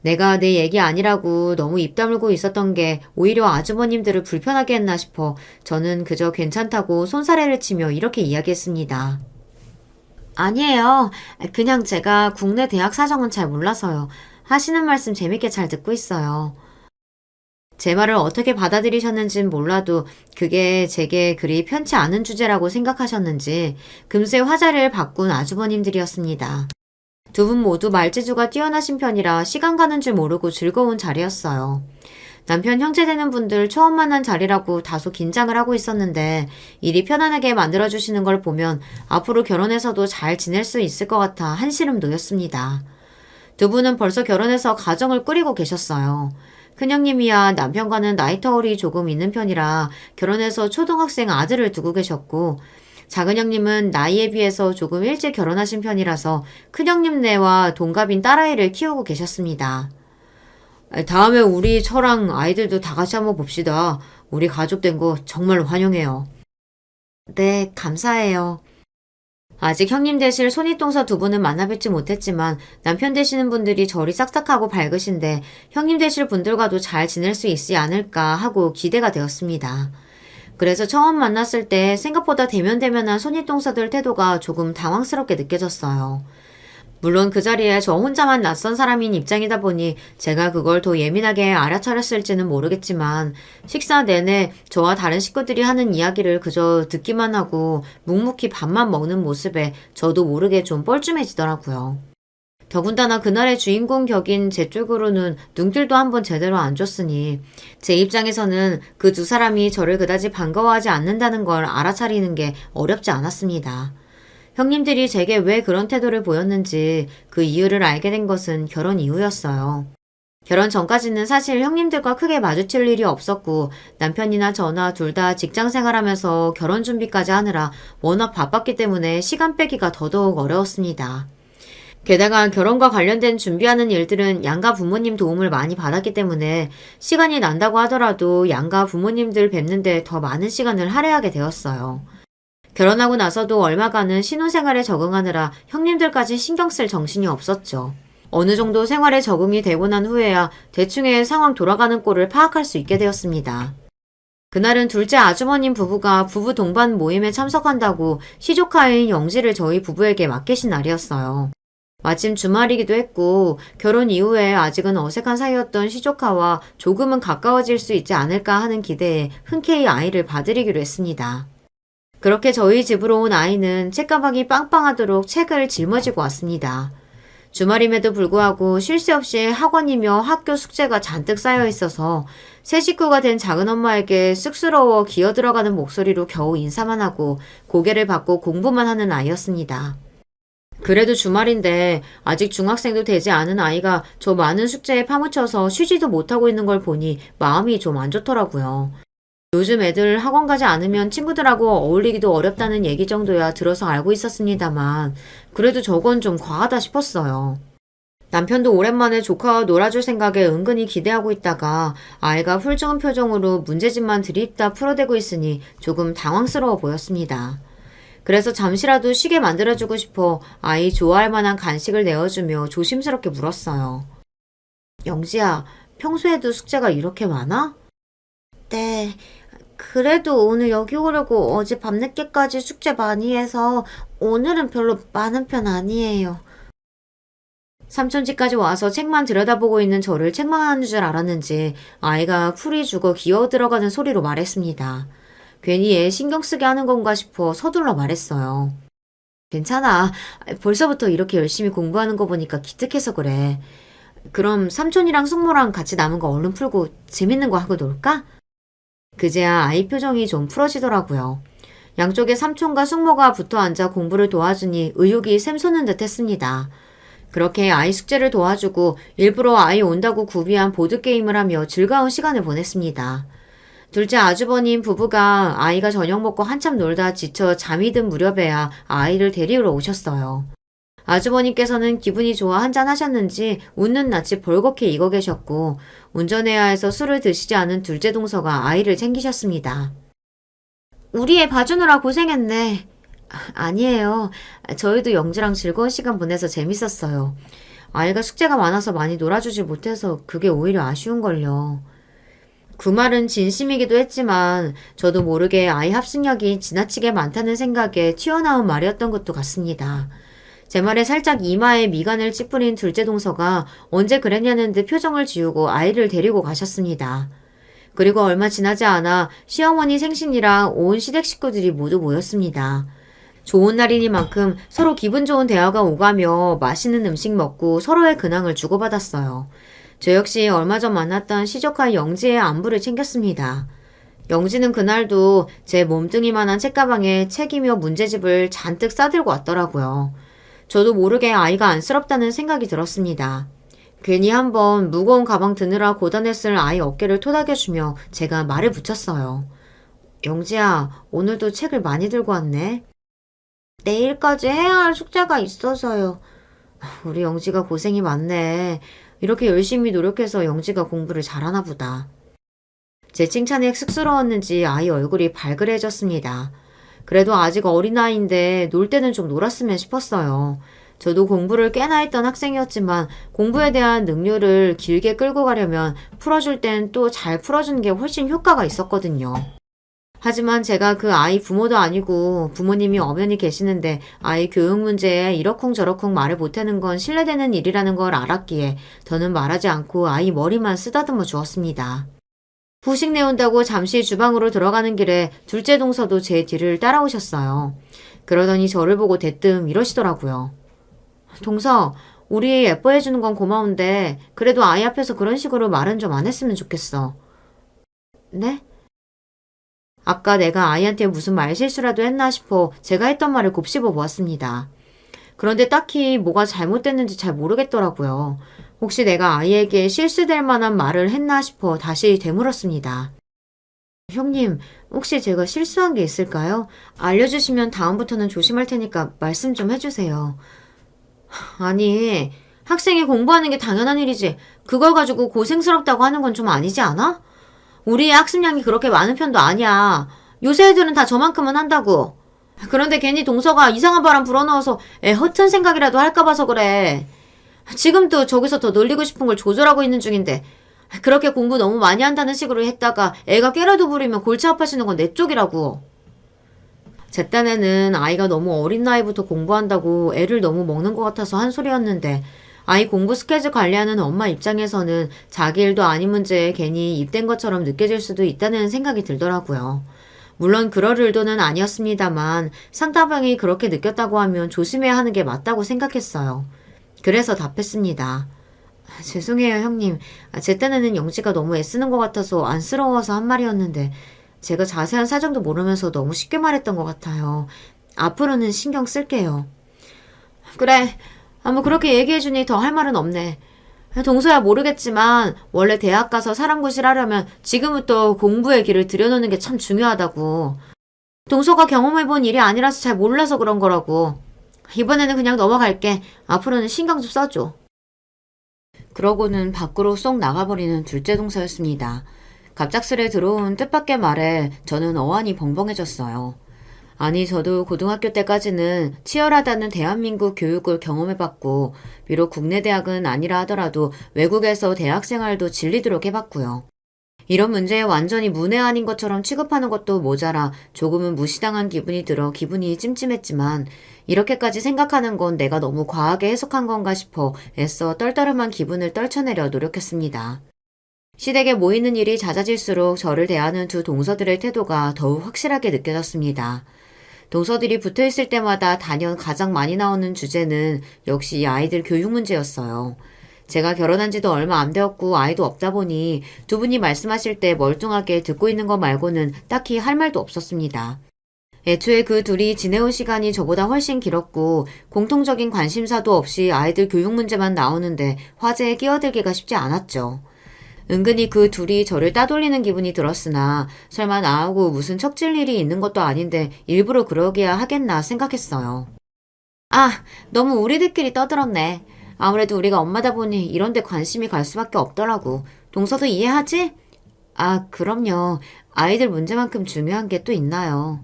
내가 내 얘기 아니라고 너무 입 다물고 있었던 게 오히려 아주버님들을 불편하게 했나 싶어 저는 그저 괜찮다고 손사래를 치며 이렇게 이야기했습니다. 아니에요. 그냥 제가 국내 대학 사정은 잘 몰라서요. 하시는 말씀 재밌게 잘 듣고 있어요. 제 말을 어떻게 받아들이셨는진 몰라도 그게 제게 그리 편치 않은 주제라고 생각하셨는지 금세 화자를 바꾼 아주버님들이었습니다. 두 분 모두 말재주가 뛰어나신 편이라 시간 가는 줄 모르고 즐거운 자리였어요. 남편 형제 되는 분들 처음 만난 자리라고 다소 긴장을 하고 있었는데 일이 편안하게 만들어주시는 걸 보면 앞으로 결혼해서도 잘 지낼 수 있을 것 같아 한시름 놓였습니다. 두 분은 벌써 결혼해서 가정을 꾸리고 계셨어요. 큰형님이야 남편과는 나이 터울이 조금 있는 편이라 결혼해서 초등학생 아들을 두고 계셨고 작은형님은 나이에 비해서 조금 일찍 결혼하신 편이라서 큰형님네와 동갑인 딸아이를 키우고 계셨습니다. 다음에 우리 처랑 아이들도 다 같이 한번 봅시다. 우리 가족 된 거 정말 환영해요. 네, 감사해요. 아직 형님 되실 손윗동서 두 분은 만나뵙지 못했지만 남편 되시는 분들이 절이 싹싹하고 밝으신데 형님 되실 분들과도 잘 지낼 수 있지 않을까 하고 기대가 되었습니다. 그래서 처음 만났을 때 생각보다 대면대면한 손윗동서들 태도가 조금 당황스럽게 느껴졌어요. 물론 그 자리에 저 혼자만 낯선 사람인 입장이다 보니 제가 그걸 더 예민하게 알아차렸을지는 모르겠지만 식사 내내 저와 다른 식구들이 하는 이야기를 그저 듣기만 하고 묵묵히 밥만 먹는 모습에 저도 모르게 좀 뻘쭘해지더라고요. 더군다나 그날의 주인공 격인 제 쪽으로는 눈길도 한번 제대로 안 줬으니 제 입장에서는 그 두 사람이 저를 그다지 반가워하지 않는다는 걸 알아차리는 게 어렵지 않았습니다. 형님들이 제게 왜 그런 태도를 보였는지 그 이유를 알게 된 것은 결혼 이후였어요. 결혼 전까지는 사실 형님들과 크게 마주칠 일이 없었고 남편이나 저나 둘 다 직장 생활하면서 결혼 준비까지 하느라 워낙 바빴기 때문에 시간 빼기가 더더욱 어려웠습니다. 게다가 결혼과 관련된 준비하는 일들은 양가 부모님 도움을 많이 받았기 때문에 시간이 난다고 하더라도 양가 부모님들 뵙는데 더 많은 시간을 할애하게 되었어요. 결혼하고 나서도 얼마간은 신혼생활에 적응하느라 형님들까지 신경 쓸 정신이 없었죠. 어느 정도 생활에 적응이 되고 난 후에야 대충의 상황 돌아가는 꼴을 파악할 수 있게 되었습니다. 그날은 둘째 아주머님 부부가 부부 동반 모임에 참석한다고 시조카인 영지를 저희 부부에게 맡기신 날이었어요. 마침 주말이기도 했고 결혼 이후에 아직은 어색한 사이였던 시조카와 조금은 가까워질 수 있지 않을까 하는 기대에 흔쾌히 아이를 봐드리기로 했습니다. 그렇게 저희 집으로 온 아이는 책가방이 빵빵하도록 책을 짊어지고 왔습니다. 주말임에도 불구하고 쉴 새 없이 학원이며 학교 숙제가 잔뜩 쌓여 있어서 새 식구가 된 작은엄마에게 쑥스러워 기어들어가는 목소리로 겨우 인사만 하고 고개를 받고 공부만 하는 아이였습니다. 그래도 주말인데 아직 중학생도 되지 않은 아이가 저 많은 숙제에 파묻혀서 쉬지도 못하고 있는 걸 보니 마음이 좀 안 좋더라고요. 요즘 애들 학원 가지 않으면 친구들하고 어울리기도 어렵다는 얘기 정도야 들어서 알고 있었습니다만 그래도 저건 좀 과하다 싶었어요. 남편도 오랜만에 조카와 놀아줄 생각에 은근히 기대하고 있다가 아이가 훌쩍은 표정으로 문제집만 들이입다 풀어대고 있으니 조금 당황스러워 보였습니다. 그래서 잠시라도 쉬게 만들어주고 싶어 아이 좋아할 만한 간식을 내어주며 조심스럽게 물었어요. 영지야, 평소에도 숙제가 이렇게 많아? 네. 그래도 오늘 여기 오려고 어제 밤늦게까지 숙제 많이 해서 오늘은 별로 많은 편 아니에요. 삼촌집까지 와서 책만 들여다보고 있는 저를 책망하는 줄 알았는지 아이가 풀이 죽어 기어 들어가는 소리로 말했습니다. 괜히 애 신경 쓰게 하는 건가 싶어 서둘러 말했어요. 괜찮아. 벌써부터 이렇게 열심히 공부하는 거 보니까 기특해서 그래. 그럼 삼촌이랑 숙모랑 같이 남은 거 얼른 풀고 재밌는 거 하고 놀까? 그제야 아이 표정이 좀 풀어지더라고요. 양쪽에 삼촌과 숙모가 붙어 앉아 공부를 도와주니 의욕이 샘솟는 듯 했습니다. 그렇게 아이 숙제를 도와주고 일부러 아이 온다고 구비한 보드게임을 하며 즐거운 시간을 보냈습니다. 둘째 아주버님 부부가 아이가 저녁 먹고 한참 놀다 지쳐 잠이 든 무렵에야 아이를 데리러 오셨어요. 아주버님께서는 기분이 좋아 한잔 하셨는지 웃는 낯이 벌겋게 익어 계셨고 운전해야 해서 술을 드시지 않은 둘째 동서가 아이를 챙기셨습니다. 우리 애 봐주느라 고생했네. 아니에요. 저희도 영지랑 즐거운 시간 보내서 재밌었어요. 아이가 숙제가 많아서 많이 놀아주지 못해서 그게 오히려 아쉬운걸요. 그 말은 진심이기도 했지만 저도 모르게 아이 합숙력이 지나치게 많다는 생각에 튀어나온 말이었던 것도 같습니다. 제 말에 살짝 이마에 미간을 찌푸린 둘째 동서가 언제 그랬냐는 듯 표정을 지우고 아이를 데리고 가셨습니다. 그리고 얼마 지나지 않아 시어머니 생신이라 온 시댁 식구들이 모두 모였습니다. 좋은 날이니만큼 서로 기분 좋은 대화가 오가며 맛있는 음식 먹고 서로의 근황을 주고받았어요. 저 역시 얼마 전 만났던 시조카 영지의 안부를 챙겼습니다. 영지는 그날도 제 몸뚱이만한 책가방에 책이며 문제집을 잔뜩 싸들고 왔더라고요. 저도 모르게 아이가 안쓰럽다는 생각이 들었습니다. 괜히 한번 무거운 가방 드느라 고단했을 아이 어깨를 토닥여주며 제가 말을 붙였어요. 영지야, 오늘도 책을 많이 들고 왔네. 내일까지 해야 할 숙제가 있어서요. 우리 영지가 고생이 많네. 이렇게 열심히 노력해서 영지가 공부를 잘하나 보다. 제 칭찬에 쑥스러웠는지 아이 얼굴이 발그레해졌습니다. 그래도 아직 어린아이인데 놀 때는 좀 놀았으면 싶었어요. 저도 공부를 꽤나 했던 학생이었지만 공부에 대한 능률을 길게 끌고 가려면 풀어줄 땐 또 잘 풀어주는 게 훨씬 효과가 있었거든요. 하지만 제가 그 아이 부모도 아니고 부모님이 엄연히 계시는데 아이 교육 문제에 이러쿵저러쿵 말을 못하는 건 실례되는 일이라는 걸 알았기에 저는 말하지 않고 아이 머리만 쓰다듬어 주었습니다. 후식 내온다고 잠시 주방으로 들어가는 길에 둘째 동서도 제 뒤를 따라오셨어요. 그러더니 저를 보고 대뜸 이러시더라고요. 동서, 우리 예뻐해주는 건 고마운데 그래도 아이 앞에서 그런 식으로 말은 좀 안 했으면 좋겠어. 네? 아까 내가 아이한테 무슨 말실수라도 했나 싶어 제가 했던 말을 곱씹어 보았습니다. 그런데 딱히 뭐가 잘못됐는지 잘 모르겠더라고요. 혹시 내가 아이에게 실수될 만한 말을 했나 싶어 다시 되물었습니다. 형님, 혹시 제가 실수한 게 있을까요? 알려주시면 다음부터는 조심할 테니까 말씀 좀 해주세요. 아니, 학생이 공부하는 게 당연한 일이지. 그걸 가지고 고생스럽다고 하는 건 좀 아니지 않아? 우리의 학습량이 그렇게 많은 편도 아니야. 요새 애들은 다 저만큼은 한다고. 그런데 괜히 동서가 이상한 바람 불어넣어서 애 허튼 생각이라도 할까 봐서 그래. 지금도 저기서 더 놀리고 싶은 걸 조절하고 있는 중인데 그렇게 공부 너무 많이 한다는 식으로 했다가 애가 깨라도 부리면 골치 아파지는 건 내 쪽이라고. 제 딴에는 아이가 너무 어린 나이부터 공부한다고 애를 너무 먹는 것 같아서 한 소리였는데 아이 공부 스케줄 관리하는 엄마 입장에서는 자기 일도 아닌 문제에 괜히 입댄 것처럼 느껴질 수도 있다는 생각이 들더라고요. 물론 그럴 의도는 아니었습니다만 상대방이 그렇게 느꼈다고 하면 조심해야 하는 게 맞다고 생각했어요. 그래서 답했습니다. 죄송해요, 형님. 제 딴에는 영지가 너무 애쓰는 것 같아서 안쓰러워서 한 말이었는데 제가 자세한 사정도 모르면서 너무 쉽게 말했던 것 같아요. 앞으로는 신경 쓸게요. 그래. 뭐 그렇게 얘기해주니 더 할 말은 없네. 동서야 모르겠지만 원래 대학 가서 사람 구실하려면 지금부터 공부의 길을 들여놓는 게 참 중요하다고. 동서가 경험해본 일이 아니라서 잘 몰라서 그런 거라고. 이번에는 그냥 넘어갈게. 앞으로는 신경 좀 써줘. 그러고는 밖으로 쏙 나가버리는 둘째 동서였습니다. 갑작스레 들어온 뜻밖의 말에 저는 어안이 벙벙해졌어요. 아니, 저도 고등학교 때까지는 치열하다는 대한민국 교육을 경험해봤고, 비록 국내 대학은 아니라 하더라도 외국에서 대학 생활도 질리도록 해봤고요. 이런 문제에 완전히 문외한인 것처럼 취급하는 것도 모자라 조금은 무시당한 기분이 들어 기분이 찜찜했지만, 이렇게까지 생각하는 건 내가 너무 과하게 해석한 건가 싶어 애써 떨떠름한 기분을 떨쳐내려 노력했습니다. 시댁에 모이는 일이 잦아질수록 저를 대하는 두 동서들의 태도가 더욱 확실하게 느껴졌습니다. 동서들이 붙어있을 때마다 단연 가장 많이 나오는 주제는 역시 아이들 교육 문제였어요. 제가 결혼한 지도 얼마 안 되었고 아이도 없다 보니 두 분이 말씀하실 때 멀뚱하게 듣고 있는 것 말고는 딱히 할 말도 없었습니다. 애초에 그 둘이 지내온 시간이 저보다 훨씬 길었고 공통적인 관심사도 없이 아이들 교육 문제만 나오는데 화제에 끼어들기가 쉽지 않았죠. 은근히 그 둘이 저를 따돌리는 기분이 들었으나 설마 나하고 무슨 척질 일이 있는 것도 아닌데 일부러 그러기야 하겠나 생각했어요. 아, 너무 우리들끼리 떠들었네. 아무래도 우리가 엄마다 보니 이런 데 관심이 갈 수밖에 없더라고. 동서도 이해하지? 아, 그럼요. 아이들 문제만큼 중요한 게 또 있나요.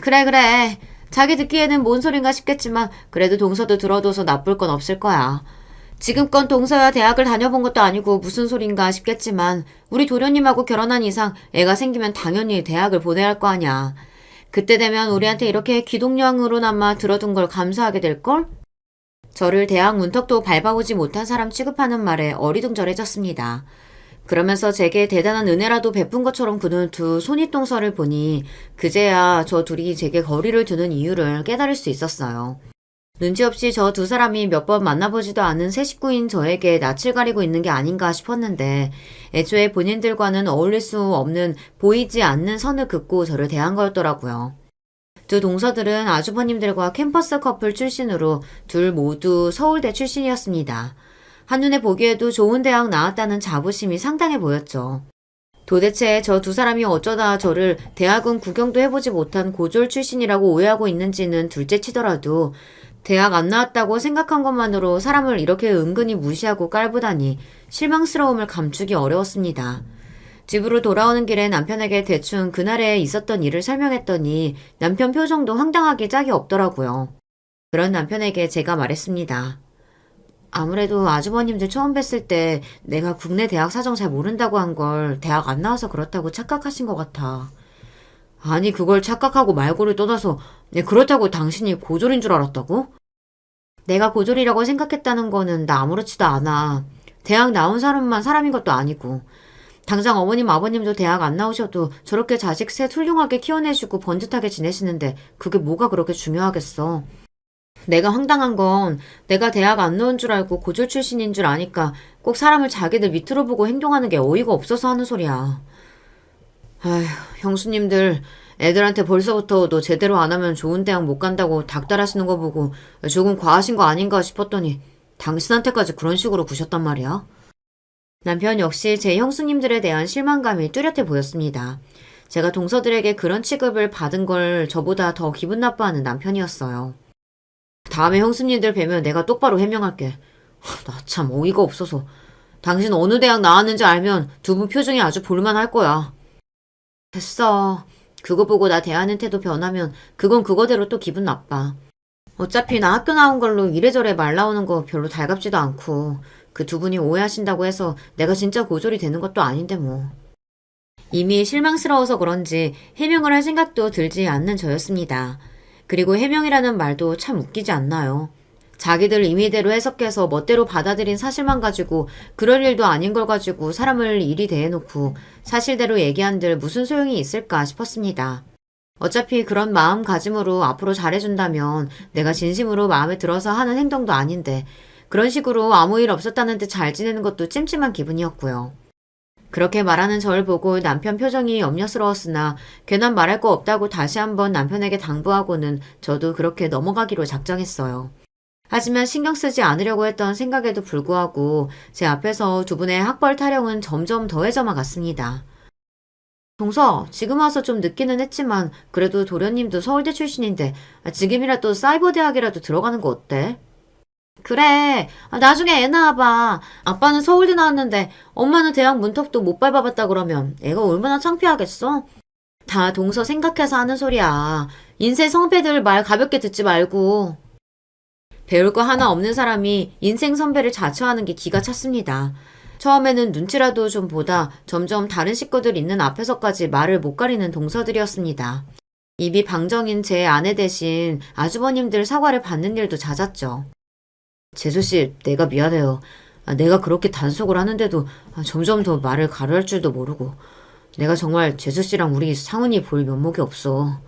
그래. 자기 듣기에는 뭔 소린가 싶겠지만 그래도 동서도 들어둬서 나쁠 건 없을 거야. 지금껏 동서야 대학을 다녀본 것도 아니고 무슨 소린가 싶겠지만 우리 도련님하고 결혼한 이상 애가 생기면 당연히 대학을 보내야 할 거 아냐. 그때 되면 우리한테 이렇게 기동령으로나마 들어둔 걸 감사하게 될걸? 저를 대학 문턱도 밟아오지 못한 사람 취급하는 말에 어리둥절해졌습니다. 그러면서 제게 대단한 은혜라도 베푼 것처럼 구는 두 손윗동서를 보니 그제야 저 둘이 제게 거리를 두는 이유를 깨달을 수 있었어요. 눈치 없이 저 두 사람이 몇 번 만나보지도 않은 새 식구인 저에게 낯을 가리고 있는 게 아닌가 싶었는데 애초에 본인들과는 어울릴 수 없는 보이지 않는 선을 긋고 저를 대한 거였더라고요. 두 동서들은 아주버님들과 캠퍼스 커플 출신으로 둘 모두 서울대 출신이었습니다. 한눈에 보기에도 좋은 대학 나왔다는 자부심이 상당해 보였죠. 도대체 저 두 사람이 어쩌다 저를 대학은 구경도 해보지 못한 고졸 출신이라고 오해하고 있는지는 둘째 치더라도 대학 안 나왔다고 생각한 것만으로 사람을 이렇게 은근히 무시하고 깔보다니 실망스러움을 감추기 어려웠습니다. 집으로 돌아오는 길에 남편에게 대충 그날에 있었던 일을 설명했더니 남편 표정도 황당하게 짝이 없더라고요. 그런 남편에게 제가 말했습니다. 아무래도 아주버님들 처음 뵀을 때 내가 국내 대학 사정 잘 모른다고 한 걸 대학 안 나와서 그렇다고 착각하신 것 같아. 아니, 그걸 착각하고 말고를 떠나서 그렇다고 당신이 고졸인 줄 알았다고? 내가 고졸이라고 생각했다는 거는 나 아무렇지도 않아. 대학 나온 사람만 사람인 것도 아니고. 당장 어머님, 아버님도 대학 안 나오셔도 저렇게 자식 셋 훌륭하게 키워내시고 번듯하게 지내시는데 그게 뭐가 그렇게 중요하겠어. 내가 황당한 건 내가 대학 안 나온 줄 알고 고졸 출신인 줄 아니까 꼭 사람을 자기들 밑으로 보고 행동하는 게 어이가 없어서 하는 소리야. 아휴, 형수님들 애들한테 벌써부터 너 제대로 안 하면 좋은 대학 못 간다고 닥달하시는 거 보고 조금 과하신 거 아닌가 싶었더니 당신한테까지 그런 식으로 구셨단 말이야. 남편 역시 제 형수님들에 대한 실망감이 뚜렷해 보였습니다. 제가 동서들에게 그런 취급을 받은 걸 저보다 더 기분 나빠하는 남편이었어요. 다음에 형수님들 뵈면 내가 똑바로 해명할게. 나 참 어이가 없어서. 당신 어느 대학 나왔는지 알면 두 분 표정이 아주 볼만할 거야. 됐어. 그거 보고 나 대하는 태도 변하면 그건 그거대로 또 기분 나빠. 어차피 나 학교 나온 걸로 이래저래 말 나오는 거 별로 달갑지도 않고 그 두 분이 오해하신다고 해서 내가 진짜 고졸이 되는 것도 아닌데 뭐. 이미 실망스러워서 그런지 해명을 할 생각도 들지 않는 저였습니다. 그리고 해명이라는 말도 참 웃기지 않나요? 자기들 임의대로 해석해서 멋대로 받아들인 사실만 가지고 그럴 일도 아닌 걸 가지고 사람을 이리 대해놓고 사실대로 얘기한들 무슨 소용이 있을까 싶었습니다. 어차피 그런 마음가짐으로 앞으로 잘해준다면 내가 진심으로 마음에 들어서 하는 행동도 아닌데 그런 식으로 아무 일 없었다는 듯 잘 지내는 것도 찜찜한 기분이었고요. 그렇게 말하는 저를 보고 남편 표정이 염려스러웠으나 괜한 말할 거 없다고 다시 한번 남편에게 당부하고는 저도 그렇게 넘어가기로 작정했어요. 하지만 신경 쓰지 않으려고 했던 생각에도 불구하고 제 앞에서 두 분의 학벌 타령은 점점 더해져만 갔습니다. 동서, 지금 와서 좀 늦기는 했지만 그래도 도련님도 서울대 출신인데 지금이라도 사이버 대학이라도 들어가는 거 어때? 그래. 나중에 애 낳아봐. 아빠는 서울대 나왔는데 엄마는 대학 문턱도 못 밟아봤다 그러면 애가 얼마나 창피하겠어? 다 동서 생각해서 하는 소리야. 인생 선배들 말 가볍게 듣지 말고. 배울 거 하나 없는 사람이 인생 선배를 자처하는 게 기가 찼습니다. 처음에는 눈치라도 좀 보다 점점 다른 식구들 있는 앞에서까지 말을 못 가리는 동서들이었습니다. 입이 방정인 제 아내 대신 아주버님들 사과를 받는 일도 잦았죠. 재수씨, 내가 미안해요. 내가 그렇게 단속을 하는데도 점점 더 말을 가루할 줄도 모르고. 내가 정말 재수씨랑 우리 상은이 볼 면목이 없어.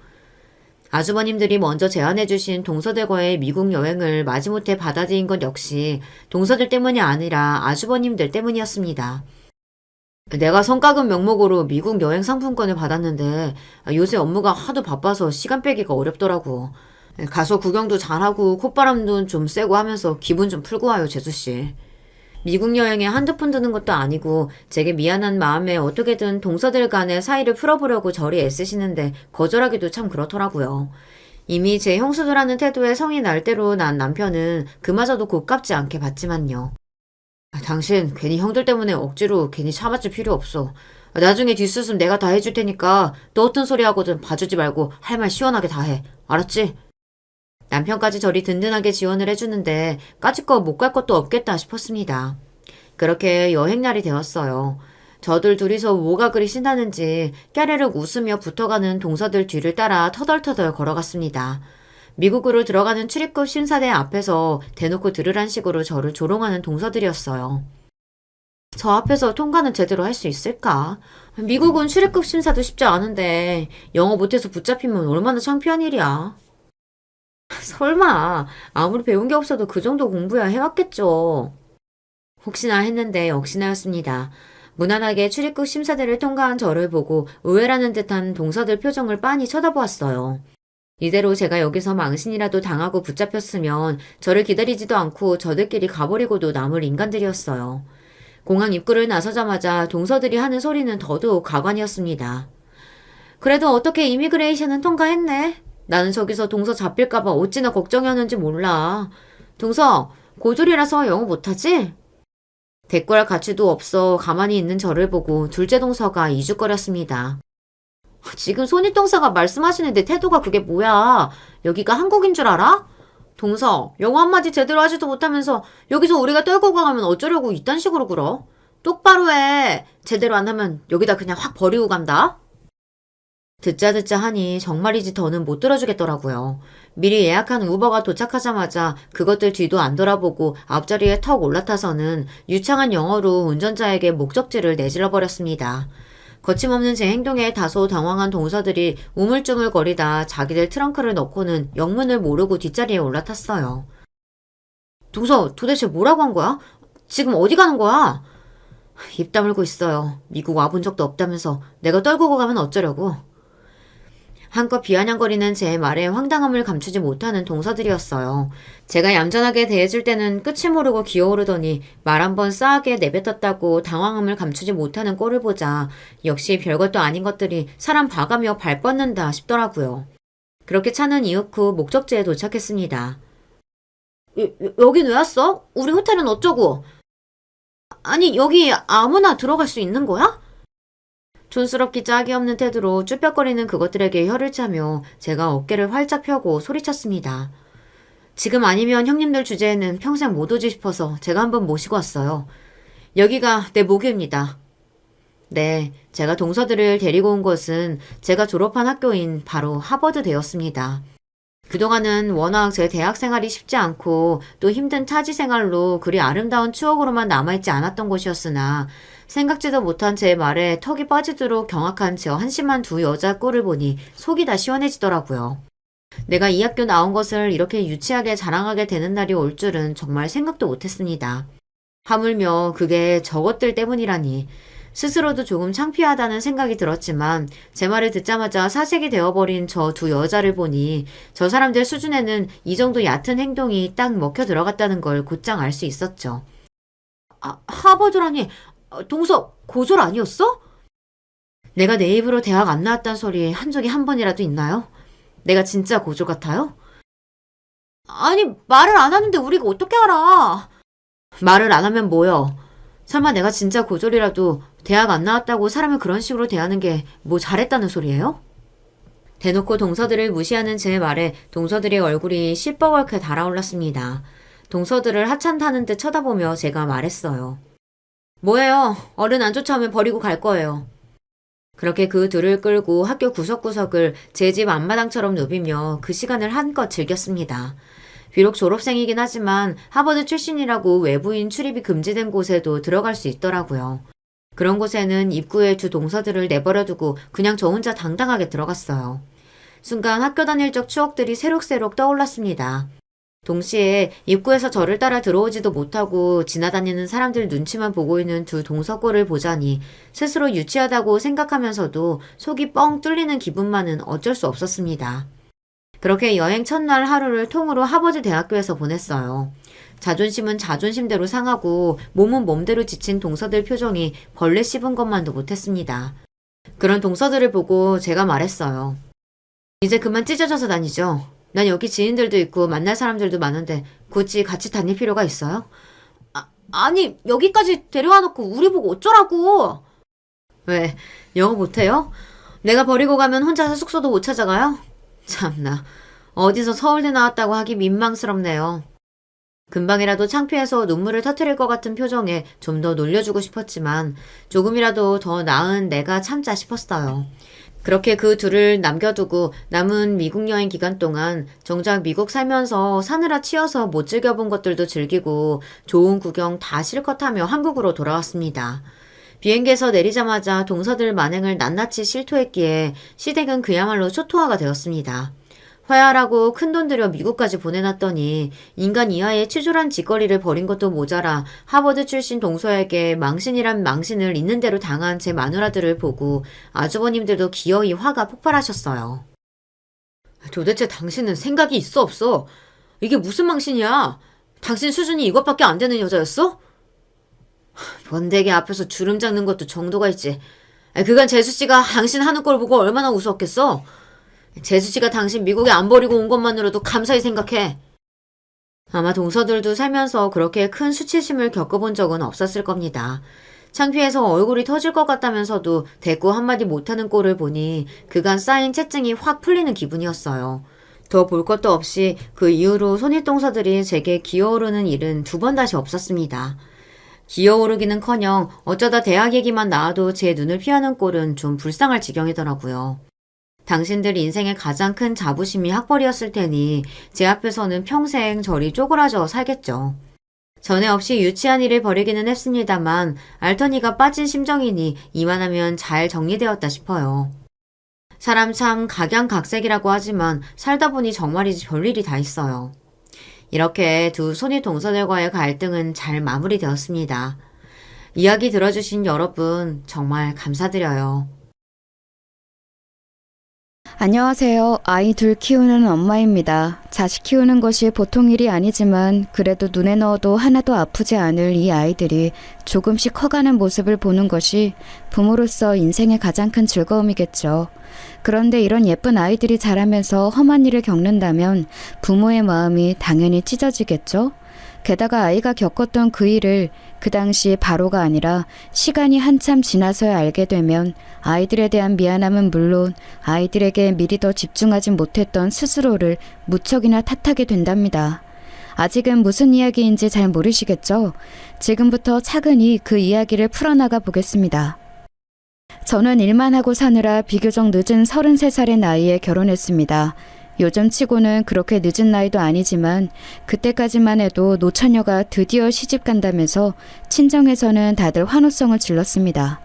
아주버님들이 먼저 제안해주신 동서들과의 미국 여행을 마지못해 받아들인 것 역시 동서들 때문이 아니라 아주버님들 때문이었습니다. 내가 성과급 명목으로 미국 여행 상품권을 받았는데 요새 업무가 하도 바빠서 시간 빼기가 어렵더라고. 가서 구경도 잘하고 콧바람도 좀 쐬고 하면서 기분 좀 풀고 와요, 재수씨. 미국 여행에 한두 푼 드는 것도 아니고 제게 미안한 마음에 어떻게든 동서들 간의 사이를 풀어보려고 저리 애쓰시는데 거절하기도 참 그렇더라고요. 이미 제 형수들하는 태도에 성이 날 대로 난 남편은 그마저도 곱깝지 않게 봤지만요. 당신 괜히 형들 때문에 억지로 괜히 참아줄 필요 없어. 나중에 뒷수습 내가 다 해줄 테니까 너 어떤 소리 하거든 봐주지 말고 할 말 시원하게 다 해. 알았지? 남편까지 저리 든든하게 지원을 해주는데 까짓거 못 갈 것도 없겠다 싶었습니다. 그렇게 여행날이 되었어요. 저들 둘이서 뭐가 그리 신나는지 깨르륵 웃으며 붙어가는 동서들 뒤를 따라 터덜터덜 걸어갔습니다. 미국으로 들어가는 출입국 심사대 앞에서 대놓고 들으란 식으로 저를 조롱하는 동서들이었어요. 저 앞에서 통과는 제대로 할 수 있을까? 미국은 출입국 심사도 쉽지 않은데 영어 못해서 붙잡히면 얼마나 창피한 일이야. 설마 아무리 배운 게 없어도 그 정도 공부야 해왔겠죠. 혹시나 했는데 역시나였습니다. 무난하게 출입국 심사대를 통과한 저를 보고 의외라는 듯한 동서들 표정을 빤히 쳐다보았어요. 이대로 제가 여기서 망신이라도 당하고 붙잡혔으면 저를 기다리지도 않고 저들끼리 가버리고도 남을 인간들이었어요. 공항 입구를 나서자마자 동서들이 하는 소리는 더더욱 가관이었습니다. 그래도 어떻게 이미그레이션은 통과했네. 나는 저기서 동서 잡힐까봐 어찌나 걱정이었는지 몰라. 동서, 고졸이라서 영어 못하지? 대꾸할 가치도 없어 가만히 있는 저를 보고 둘째 동서가 이죽거렸습니다. 지금 손윗동서가 말씀하시는데 태도가 그게 뭐야? 여기가 한국인 줄 알아? 동서, 영어 한마디 제대로 하지도 못하면서 여기서 우리가 떨고 가면 어쩌려고 이딴 식으로 굴어? 똑바로 해. 제대로 안 하면 여기다 그냥 확 버리고 간다. 듣자 하니 정말이지 더는 못 들어주겠더라고요. 미리 예약한 우버가 도착하자마자 그것들 뒤도 안 돌아보고 앞자리에 턱 올라타서는 유창한 영어로 운전자에게 목적지를 내질러 버렸습니다. 거침없는 제 행동에 다소 당황한 동서들이 우물쭈물거리다 자기들 트렁크를 넣고는 영문을 모르고 뒷자리에 올라탔어요. 동서, 도대체 뭐라고 한 거야? 지금 어디 가는 거야? 입 다물고 있어요. 미국 와본 적도 없다면서 내가 떨구고 가면 어쩌려고. 한껏 비아냥거리는 제 말에 황당함을 감추지 못하는 동서들이었어요. 제가 얌전하게 대해줄 때는 끝을 모르고 기어오르더니 말 한번 싸하게 내뱉었다고 당황함을 감추지 못하는 꼴을 보자 역시 별것도 아닌 것들이 사람 봐가며 발 뻗는다 싶더라고요. 그렇게 차는 이윽 후 목적지에 도착했습니다. 여긴 왜 왔어? 우리 호텔은 어쩌고? 아니, 여기 아무나 들어갈 수 있는 거야? 촌스럽기 짝이 없는 태도로 쭈뼛거리는 그것들에게 혀를 차며 제가 어깨를 활짝 펴고 소리쳤습니다. 지금 아니면 형님들 주제에는 평생 못 오지 싶어서 제가 한번 모시고 왔어요. 여기가 내 모교입니다. 네, 제가 동서들을 데리고 온 곳은 제가 졸업한 학교인 바로 하버드대였습니다. 그동안은 워낙 제 대학 생활이 쉽지 않고 또 힘든 타지 생활로 그리 아름다운 추억으로만 남아있지 않았던 곳이었으나 생각지도 못한 제 말에 턱이 빠지도록 경악한 저 한심한 두 여자 꼴을 보니 속이 다 시원해지더라고요. 내가 이 학교 나온 것을 이렇게 유치하게 자랑하게 되는 날이 올 줄은 정말 생각도 못했습니다. 하물며 그게 저것들 때문이라니 스스로도 조금 창피하다는 생각이 들었지만 제 말을 듣자마자 사색이 되어버린 저 두 여자를 보니 저 사람들 수준에는 이 정도 얕은 행동이 딱 먹혀 들어갔다는 걸 곧장 알 수 있었죠. 하버드라니 동서 고졸 아니었어? 내가 내 입으로 대학 안 나왔단 소리 한 적이 한 번이라도 있나요? 내가 진짜 고졸 같아요? 아니 말을 안 하는데 우리가 어떻게 알아? 말을 안 하면 뭐여? 설마 내가 진짜 고졸이라도 대학 안 나왔다고 사람을 그런 식으로 대하는 게 뭐 잘했다는 소리예요? 대놓고 동서들을 무시하는 제 말에 동서들의 얼굴이 시뻘겋게 달아올랐습니다. 동서들을 하찮다는 듯 쳐다보며 제가 말했어요. 뭐예요? 어른 안 쫓아오면 버리고 갈 거예요. 그렇게 그 둘을 끌고 학교 구석구석을 제 집 앞마당처럼 누비며 그 시간을 한껏 즐겼습니다. 비록 졸업생이긴 하지만 하버드 출신이라고 외부인 출입이 금지된 곳에도 들어갈 수 있더라고요. 그런 곳에는 입구에 두 동서들을 내버려두고 그냥 저 혼자 당당하게 들어갔어요. 순간 학교 다닐 적 추억들이 새록새록 떠올랐습니다. 동시에 입구에서 저를 따라 들어오지도 못하고 지나다니는 사람들 눈치만 보고 있는 두 동서꼴을 보자니 스스로 유치하다고 생각하면서도 속이 뻥 뚫리는 기분만은 어쩔 수 없었습니다. 그렇게 여행 첫날 하루를 통으로 하버드 대학교에서 보냈어요. 자존심은 자존심대로 상하고 몸은 몸대로 지친 동서들 표정이 벌레 씹은 것만도 못했습니다. 그런 동서들을 보고 제가 말했어요. 이제 그만 찢어져서 다니죠. 난 여기 지인들도 있고 만날 사람들도 많은데 굳이 같이 다닐 필요가 있어요? 아니 여기까지 데려와 놓고 우리 보고 어쩌라고. 왜? 영어 못해요? 내가 버리고 가면 혼자서 숙소도 못 찾아가요? 참나 어디서 서울대 나왔다고 하기 민망스럽네요. 금방이라도 창피해서 눈물을 터뜨릴 것 같은 표정에 좀 더 놀려주고 싶었지만 조금이라도 더 나은 내가 참자 싶었어요. 그렇게 그 둘을 남겨두고 남은 미국 여행 기간 동안 정작 미국 살면서 사느라 치여서 못 즐겨본 것들도 즐기고 좋은 구경 다 실컷 하며 한국으로 돌아왔습니다. 비행기에서 내리자마자 동서들 만행을 낱낱이 실토했기에 시댁은 그야말로 초토화가 되었습니다. 화해하라고 큰돈 들여 미국까지 보내놨더니 인간 이하의 치졸한 짓거리를 벌인 것도 모자라 하버드 출신 동서에게 망신이란 망신을 있는 대로 당한 제 마누라들을 보고 아주버님들도 기어이 화가 폭발하셨어요. 도대체 당신은 생각이 있어 없어? 이게 무슨 망신이야? 당신 수준이 이것밖에 안 되는 여자였어? 번데기 앞에서 주름 잡는 것도 정도가 있지. 그간 재수씨가 당신 하는 걸 보고 얼마나 우스웠겠어? 재수씨가 당신 미국에 안 버리고 온 것만으로도 감사히 생각해. 아마 동서들도 살면서 그렇게 큰 수치심을 겪어본 적은 없었을 겁니다. 창피해서 얼굴이 터질 것 같다면서도 대꾸 한마디 못하는 꼴을 보니 그간 쌓인 채증이 확 풀리는 기분이었어요. 더 볼 것도 없이 그 이후로 손윗동서들이 제게 기어오르는 일은 두 번 다시 없었습니다. 기어오르기는커녕 어쩌다 대학 얘기만 나와도 제 눈을 피하는 꼴은 좀 불쌍할 지경이더라고요. 당신들 인생의 가장 큰 자부심이 학벌이었을 테니 제 앞에서는 평생 저리 쪼그라져 살겠죠. 전에 없이 유치한 일을 벌이기는 했습니다만 알터니가 빠진 심정이니 이만하면 잘 정리되었다 싶어요. 사람 참 각양각색이라고 하지만 살다 보니 정말이지 별일이 다 있어요. 이렇게 두 손이 동서들과의 갈등은 잘 마무리되었습니다. 이야기 들어주신 여러분 정말 감사드려요. 안녕하세요. 아이 둘 키우는 엄마입니다. 자식 키우는 것이 보통 일이 아니지만 그래도 눈에 넣어도 하나도 아프지 않을 이 아이들이 조금씩 커가는 모습을 보는 것이 부모로서 인생의 가장 큰 즐거움이겠죠. 그런데 이런 예쁜 아이들이 자라면서 험한 일을 겪는다면 부모의 마음이 당연히 찢어지겠죠. 게다가 아이가 겪었던 그 일을 그 당시 바로가 아니라 시간이 한참 지나서야 알게 되면 아이들에 대한 미안함은 물론 아이들에게 미리 더 집중하지 못했던 스스로를 무척이나 탓하게 된답니다. 아직은 무슨 이야기인지 잘 모르시겠죠? 지금부터 차근히 그 이야기를 풀어나가 보겠습니다. 저는 일만 하고 사느라 비교적 늦은 33살의 나이에 결혼했습니다. 요즘 치고는 그렇게 늦은 나이도 아니지만 그때까지만 해도 노처녀가 드디어 시집 간다면서 친정에서는 다들 환호성을 질렀습니다.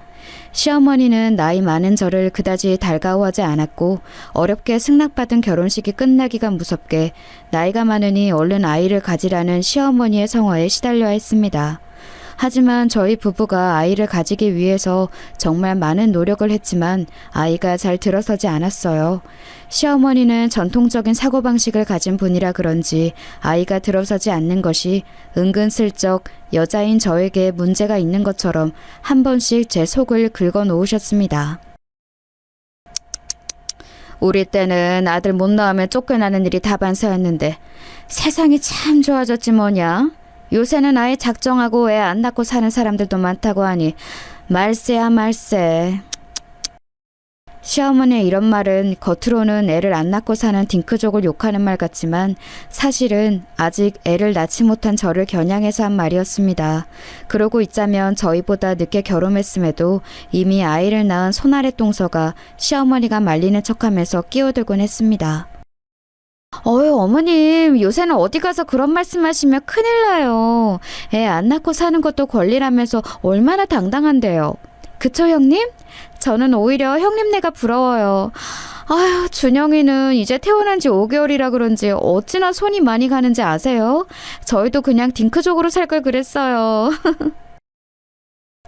시어머니는 나이 많은 저를 그다지 달가워하지 않았고 어렵게 승낙받은 결혼식이 끝나기가 무섭게 나이가 많으니 얼른 아이를 가지라는 시어머니의 성화에 시달려야 했습니다. 하지만 저희 부부가 아이를 가지기 위해서 정말 많은 노력을 했지만 아이가 잘 들어서지 않았어요. 시어머니는 전통적인 사고방식을 가진 분이라 그런지 아이가 들어서지 않는 것이 은근슬쩍 여자인 저에게 문제가 있는 것처럼 한 번씩 제 속을 긁어 놓으셨습니다. 우리 때는 아들 못 낳으면 쫓겨나는 일이 다반사였는데 세상이 참 좋아졌지 뭐냐? 요새는 아예 작정하고 애 안 낳고 사는 사람들도 많다고 하니 말세야 말세. 시어머니의 이런 말은 겉으로는 애를 안 낳고 사는 딩크족을 욕하는 말 같지만 사실은 아직 애를 낳지 못한 저를 겨냥해서 한 말이었습니다. 그러고 있자면 저희보다 늦게 결혼했음에도 이미 아이를 낳은 손아래 동서가 시어머니가 말리는 척하면서 끼어들곤 했습니다. 어머님, 요새는 어디 가서 그런 말씀하시면 큰일 나요. 애 안 낳고 사는 것도 권리라면서 얼마나 당당한데요. 그쵸, 형님? 저는 오히려 형님네가 부러워요. 아휴, 준영이는 이제 태어난 지 5개월이라 그런지 어찌나 손이 많이 가는지 아세요? 저희도 그냥 딩크족으로 살 걸 그랬어요.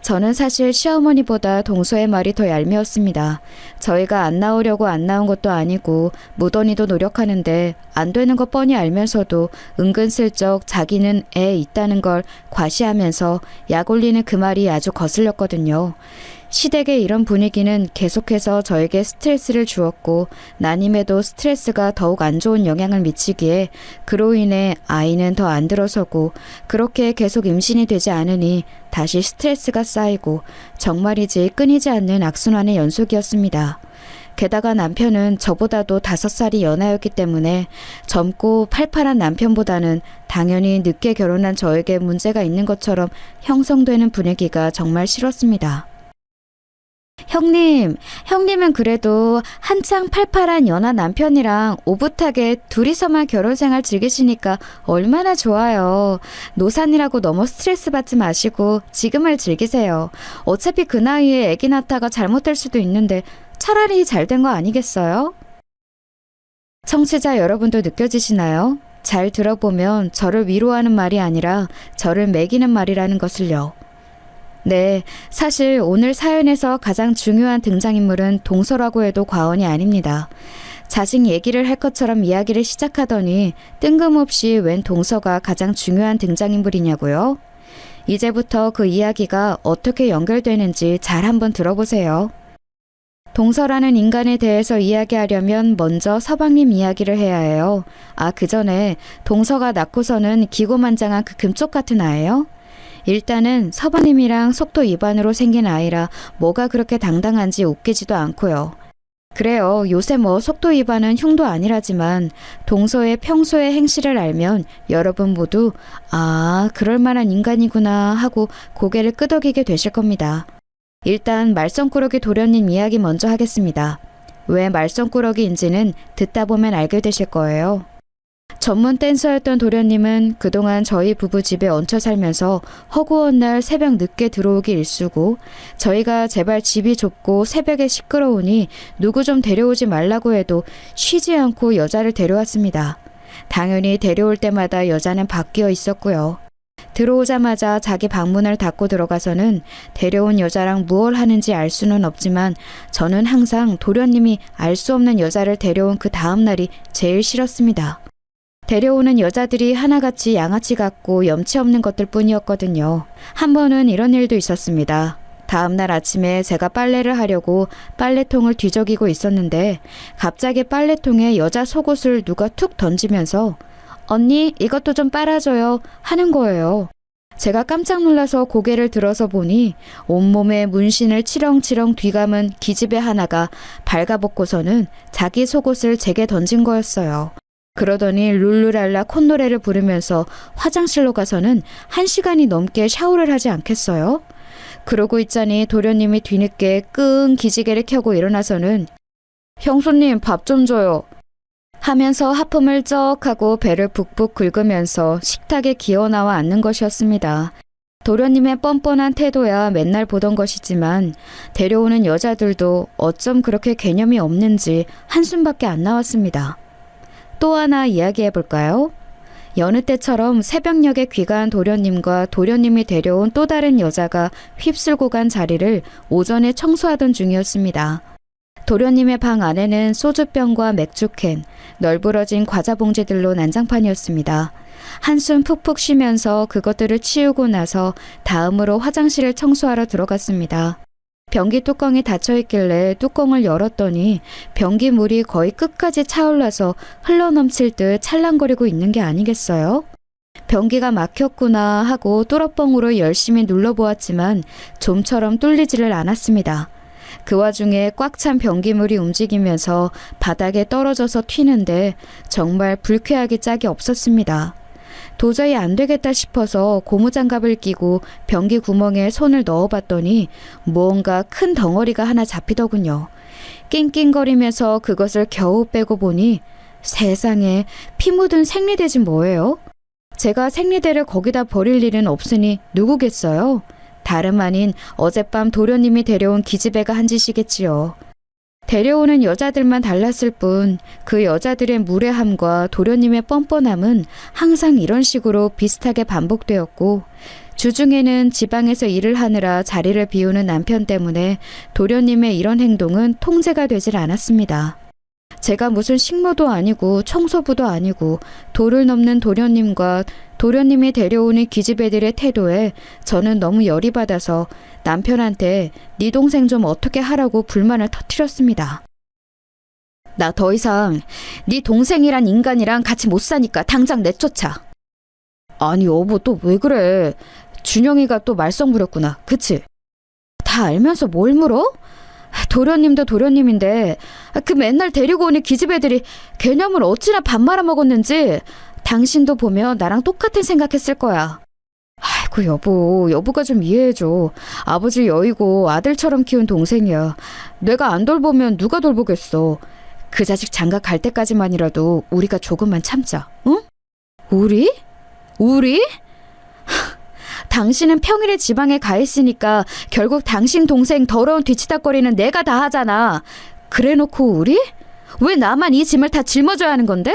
저는 사실 시어머니보다 동서의 말이 더 얄미웠습니다. 저희가 안 나오려고 안 나온 것도 아니고 무던히도 노력하는데 안 되는 거 뻔히 알면서도 은근슬쩍 자기는 애 있다는 걸 과시하면서 약 올리는 그 말이 아주 거슬렸거든요. 시댁의 이런 분위기는 계속해서 저에게 스트레스를 주었고 난임에도 스트레스가 더욱 안 좋은 영향을 미치기에 그로 인해 아이는 더 안 들어서고 그렇게 계속 임신이 되지 않으니 다시 스트레스가 쌓이고 정말이지 끊이지 않는 악순환의 연속이었습니다. 게다가 남편은 저보다도 5살이 연하였기 때문에 젊고 팔팔한 남편보다는 당연히 늦게 결혼한 저에게 문제가 있는 것처럼 형성되는 분위기가 정말 싫었습니다. 형님은 그래도 한창 팔팔한 연하 남편이랑 오붓하게 둘이서만 결혼 생활 즐기시니까 얼마나 좋아요. 노산이라고 너무 스트레스 받지 마시고 지금을 즐기세요. 어차피 그 나이에 아기 낳다가 잘못될 수도 있는데 차라리 잘 된 거 아니겠어요? 청취자 여러분도 느껴지시나요? 잘 들어보면 저를 위로하는 말이 아니라 저를 매기는 말이라는 것을요. 네, 사실 오늘 사연에서 가장 중요한 등장인물은 동서라고 해도 과언이 아닙니다. 자식 얘기를 할 것처럼 이야기를 시작하더니 뜬금없이 웬 동서가 가장 중요한 등장인물이냐고요? 이제부터 그 이야기가 어떻게 연결되는지 잘 한번 들어보세요. 동서라는 인간에 대해서 이야기하려면 먼저 서방님 이야기를 해야 해요. 그 전에 동서가 낳고서는 기고만장한 그 금쪽 같은 아예요? 일단은 서방님이랑 속도 위반으로 생긴 아이라 뭐가 그렇게 당당한지 웃기지도 않고요. 그래요. 요새 뭐 속도 위반은 흉도 아니라지만 동서의 평소의 행실을 알면 여러분 모두 그럴 만한 인간이구나 하고 고개를 끄덕이게 되실 겁니다. 일단 말썽꾸러기 도련님 이야기 먼저 하겠습니다. 왜 말썽꾸러기인지는 듣다 보면 알게 되실 거예요. 전문 댄서였던 도련님은 그동안 저희 부부 집에 얹혀 살면서 허구한 날 새벽 늦게 들어오기 일쑤고 저희가 제발 집이 좁고 새벽에 시끄러우니 누구 좀 데려오지 말라고 해도 쉬지 않고 여자를 데려왔습니다. 당연히 데려올 때마다 여자는 바뀌어 있었고요. 들어오자마자 자기 방문을 닫고 들어가서는 데려온 여자랑 무얼 하는지 알 수는 없지만 저는 항상 도련님이 알 수 없는 여자를 데려온 그 다음 날이 제일 싫었습니다. 데려오는 여자들이 하나같이 양아치 같고 염치 없는 것들 뿐이었거든요. 한 번은 이런 일도 있었습니다. 다음날 아침에 제가 빨래를 하려고 빨래통을 뒤적이고 있었는데 갑자기 빨래통에 여자 속옷을 누가 툭 던지면서 언니 이것도 좀 빨아줘요 하는 거예요. 제가 깜짝 놀라서 고개를 들어서 보니 온몸에 문신을 치렁치렁 뒤감은 기집애 하나가 발가벗고서는 자기 속옷을 제게 던진 거였어요. 그러더니 룰루랄라 콧노래를 부르면서 화장실로 가서는 1시간이 넘게 샤워를 하지 않겠어요? 그러고 있자니 도련님이 뒤늦게 끙 기지개를 켜고 일어나서는 형수님 밥 좀 줘요 하면서 하품을 쩍 하고 배를 북북 긁으면서 식탁에 기어나와 앉는 것이었습니다. 도련님의 뻔뻔한 태도야 맨날 보던 것이지만 데려오는 여자들도 어쩜 그렇게 개념이 없는지 한숨밖에 안 나왔습니다. 또 하나 이야기해볼까요? 여느 때처럼 새벽녘에 귀가한 도련님과 도련님이 데려온 또 다른 여자가 휩쓸고 간 자리를 오전에 청소하던 중이었습니다. 도련님의 방 안에는 소주병과 맥주캔, 널브러진 과자 봉지들로 난장판이었습니다. 한숨 푹푹 쉬면서 그것들을 치우고 나서 다음으로 화장실을 청소하러 들어갔습니다. 변기 뚜껑이 닫혀있길래 뚜껑을 열었더니 변기 물이 거의 끝까지 차올라서 흘러넘칠 듯 찰랑거리고 있는 게 아니겠어요? 변기가 막혔구나 하고 뚜러뻥으로 열심히 눌러보았지만 좀처럼 뚫리지를 않았습니다. 그 와중에 꽉 찬 변기물이 움직이면서 바닥에 떨어져서 튀는데 정말 불쾌하기 짝이 없었습니다. 도저히 안 되겠다 싶어서 고무장갑을 끼고 변기 구멍에 손을 넣어봤더니 무언가 큰 덩어리가 하나 잡히더군요. 낑낑거리면서 그것을 겨우 빼고 보니 세상에 피 묻은 생리대지 뭐예요? 제가 생리대를 거기다 버릴 일은 없으니 누구겠어요? 다름 아닌 어젯밤 도련님이 데려온 기집애가 한 짓이겠지요. 데려오는 여자들만 달랐을 뿐 그 여자들의 무례함과 도련님의 뻔뻔함은 항상 이런 식으로 비슷하게 반복되었고 주중에는 지방에서 일을 하느라 자리를 비우는 남편 때문에 도련님의 이런 행동은 통제가 되질 않았습니다. 제가 무슨 식모도 아니고 청소부도 아니고 도를 넘는 도련님과 도련님이 데려오는 기집애들의 태도에 저는 너무 열이 받아서 남편한테 네 동생 좀 어떻게 하라고 불만을 터뜨렸습니다. 나 더 이상 네 동생이란 인간이랑 같이 못 사니까 당장 내쫓아. 아니 여보 또 왜 그래? 준영이가 또 말썽 부렸구나. 그치? 다 알면서 뭘 물어? 도련님도 도련님인데 그 맨날 데리고 오는 기집애들이 개념을 어찌나 밥 말아먹었는지 당신도 보면 나랑 똑같은 생각했을 거야. 아이고 여보가 좀 이해해줘. 아버지 여의고 아들처럼 키운 동생이야. 내가 안 돌보면 누가 돌보겠어. 그 자식 장가 갈 때까지만이라도 우리가 조금만 참자. 응? 우리? 당신은 평일에 지방에 가 있으니까 결국 당신 동생 더러운 뒤치다거리는 내가 다 하잖아. 그래놓고 우리? 왜 나만 이 짐을 다 짊어져야 하는 건데?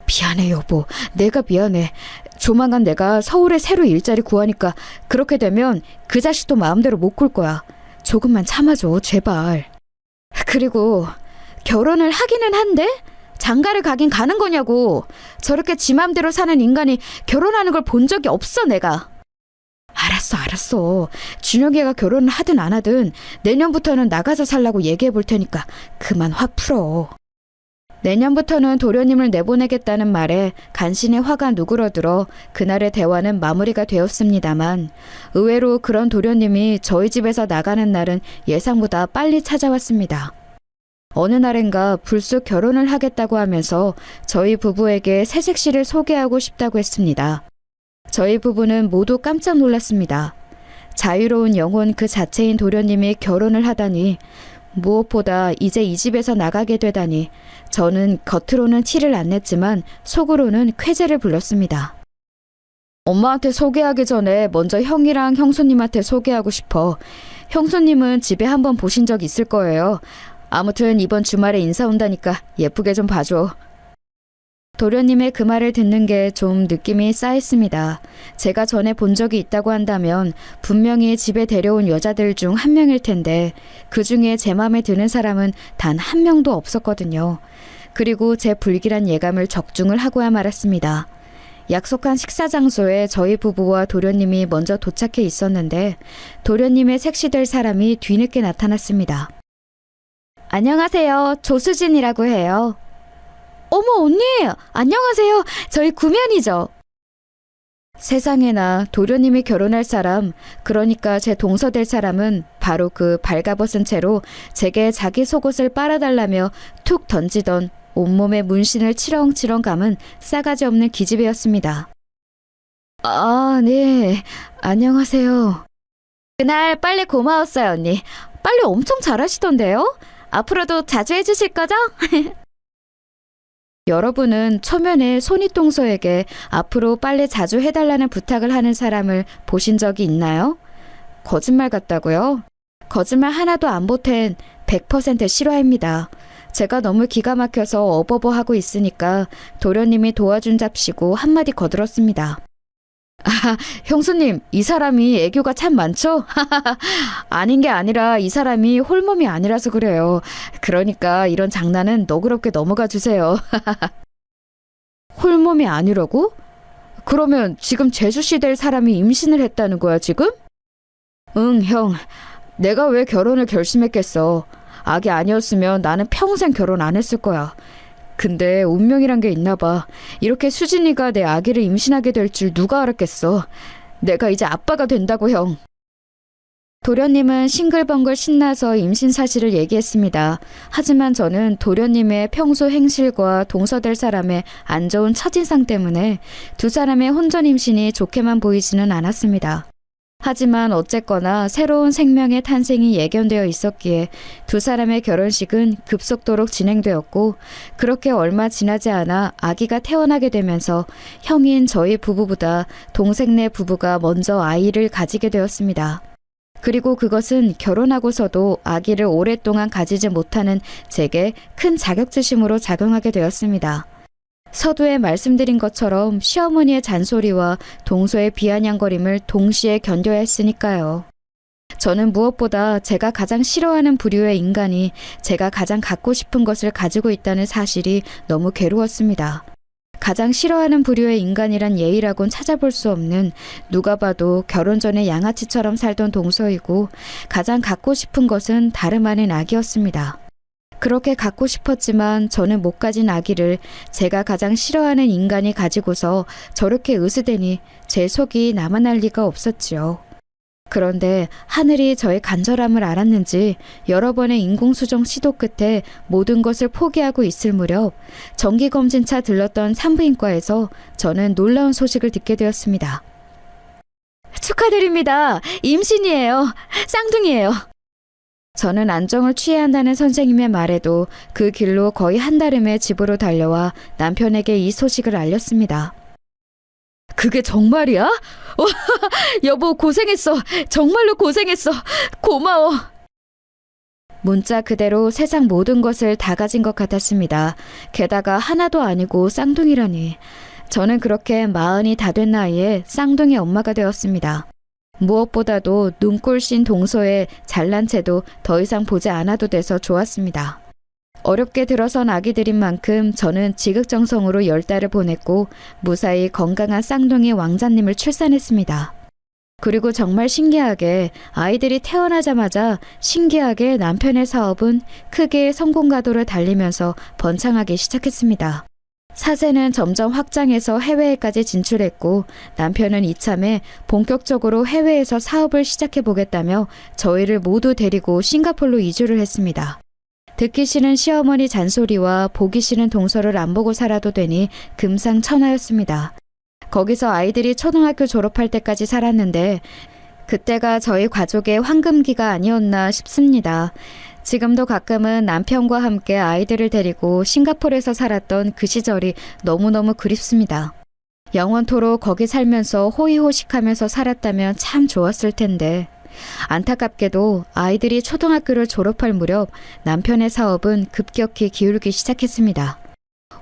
미안해 여보. 내가 미안해. 조만간 내가 서울에 새로 일자리 구하니까 그렇게 되면 그 자식도 마음대로 못 굴 거야. 조금만 참아줘 제발. 그리고 결혼을 하기는 한데 장가를 가긴 가는 거냐고. 저렇게 지 맘대로 사는 인간이 결혼하는 걸 본 적이 없어 내가. 알았어. 준혁이가 결혼을 하든 안 하든 내년부터는 나가서 살라고 얘기해 볼 테니까 그만 확 풀어. 내년부터는 도련님을 내보내겠다는 말에 간신히 화가 누그러들어 그날의 대화는 마무리가 되었습니다만 의외로 그런 도련님이 저희 집에서 나가는 날은 예상보다 빨리 찾아왔습니다. 어느 날인가 불쑥 결혼을 하겠다고 하면서 저희 부부에게 새색시를 소개하고 싶다고 했습니다. 저희 부부는 모두 깜짝 놀랐습니다. 자유로운 영혼 그 자체인 도련님이 결혼을 하다니 무엇보다 이제 이 집에서 나가게 되다니 저는 겉으로는 티를 안 냈지만 속으로는 쾌재를 불렀습니다. 엄마한테 소개하기 전에 먼저 형이랑 형수님한테 소개하고 싶어. 형수님은 집에 한번 보신 적 있을 거예요. 아무튼 이번 주말에 인사 온다니까 예쁘게 좀 봐줘. 도련님의 그 말을 듣는 게 좀 느낌이 쌓였습니다. 제가 전에 본 적이 있다고 한다면 분명히 집에 데려온 여자들 중 한 명일 텐데 그 중에 제 마음에 드는 사람은 단 한 명도 없었거든요. 그리고 제 불길한 예감을 적중을 하고야 말았습니다. 약속한 식사 장소에 저희 부부와 도련님이 먼저 도착해 있었는데 도련님의 색시될 사람이 뒤늦게 나타났습니다. 안녕하세요. 조수진이라고 해요. 어머 언니! 안녕하세요. 저희 구면이죠. 세상에나 도련님이 결혼할 사람, 그러니까 제 동서될 사람은 바로 그 발가벗은 채로 제게 자기 속옷을 빨아달라며 툭 던지던 온몸에 문신을 치렁치렁 감은 싸가지 없는 기집애였습니다. 아, 네. 안녕하세요. 그날 빨래 고마웠어요, 언니. 빨래 엄청 잘하시던데요? 앞으로도 자주 해주실 거죠? 여러분은 초면에 손윗동서에게 앞으로 빨래 자주 해달라는 부탁을 하는 사람을 보신 적이 있나요? 거짓말 같다고요? 거짓말 하나도 안 보탠 100% 실화입니다. 제가 너무 기가 막혀서 어버버하고 있으니까 도련님이 도와준 잡시고 한마디 거들었습니다. 아, 형수님, 이 사람이 애교가 참 많죠? 아닌 게 아니라 이 사람이 홀몸이 아니라서 그래요. 그러니까 이런 장난은 너그럽게 넘어가 주세요. 홀몸이 아니라고? 그러면 지금 제수씨 될 사람이 임신을 했다는 거야, 지금? 응, 형. 내가 왜 결혼을 결심했겠어. 아기 아니었으면 나는 평생 결혼 안 했을 거야. 근데 운명이란 게 있나 봐. 이렇게 수진이가 내 아기를 임신하게 될 줄 누가 알았겠어. 내가 이제 아빠가 된다고, 형. 도련님은 싱글벙글 신나서 임신 사실을 얘기했습니다. 하지만 저는 도련님의 평소 행실과 동서될 사람의 안 좋은 첫인상 때문에 두 사람의 혼전 임신이 좋게만 보이지는 않았습니다. 하지만 어쨌거나 새로운 생명의 탄생이 예견되어 있었기에 두 사람의 결혼식은 급속도로 진행되었고 그렇게 얼마 지나지 않아 아기가 태어나게 되면서 형인 저희 부부보다 동생네 부부가 먼저 아이를 가지게 되었습니다. 그리고 그것은 결혼하고서도 아기를 오랫동안 가지지 못하는 제게 큰 자격지심으로 작용하게 되었습니다. 서두에 말씀드린 것처럼 시어머니의 잔소리와 동서의 비아냥거림을 동시에 견뎌야 했으니까요. 저는 무엇보다 제가 가장 싫어하는 부류의 인간이 제가 가장 갖고 싶은 것을 가지고 있다는 사실이 너무 괴로웠습니다. 가장 싫어하는 부류의 인간이란 예의라곤 찾아볼 수 없는 누가 봐도 결혼 전에 양아치처럼 살던 동서이고 가장 갖고 싶은 것은 다름 아닌 아기였습니다. 그렇게 갖고 싶었지만 저는 못 가진 아기를 제가 가장 싫어하는 인간이 가지고서 저렇게 으스대니 제 속이 남아날 리가 없었지요. 그런데 하늘이 저의 간절함을 알았는지 여러 번의 인공수정 시도 끝에 모든 것을 포기하고 있을 무렵 정기검진차 들렀던 산부인과에서 저는 놀라운 소식을 듣게 되었습니다. 축하드립니다. 임신이에요. 쌍둥이에요. 저는 안정을 취해야 한다는 선생님의 말에도 그 길로 거의 한달음에 집으로 달려와 남편에게 이 소식을 알렸습니다. 그게 정말이야? 여보 고생했어. 정말로 고생했어. 고마워. 문자 그대로 세상 모든 것을 다 가진 것 같았습니다. 게다가 하나도 아니고 쌍둥이라니. 저는 그렇게 40이 다 된 나이에 쌍둥이 엄마가 되었습니다. 무엇보다도 눈꼴씬 동서에 잘난 채도 더 이상 보지 않아도 돼서 좋았습니다. 어렵게 들어선 아기들인 만큼 저는 지극정성으로 10달을 보냈고 무사히 건강한 쌍둥이 왕자님을 출산했습니다. 그리고 정말 신기하게 아이들이 태어나자마자 신기하게 남편의 사업은 크게 성공 가도를 달리면서 번창하기 시작했습니다. 사세는 점점 확장해서 해외에까지 진출했고 남편은 이참에 본격적으로 해외에서 사업을 시작해보겠다며 저희를 모두 데리고 싱가포르로 이주를 했습니다. 듣기 싫은 시어머니 잔소리와 보기 싫은 동서를 안 보고 살아도 되니 금상첨화였습니다. 거기서 아이들이 초등학교 졸업할 때까지 살았는데 그때가 저희 가족의 황금기가 아니었나 싶습니다. 지금도 가끔은 남편과 함께 아이들을 데리고 싱가포르에서 살았던 그 시절이 너무너무 그립습니다. 영원토록 거기 살면서 호의호식하면서 살았다면 참 좋았을 텐데 안타깝게도 아이들이 초등학교를 졸업할 무렵 남편의 사업은 급격히 기울기 시작했습니다.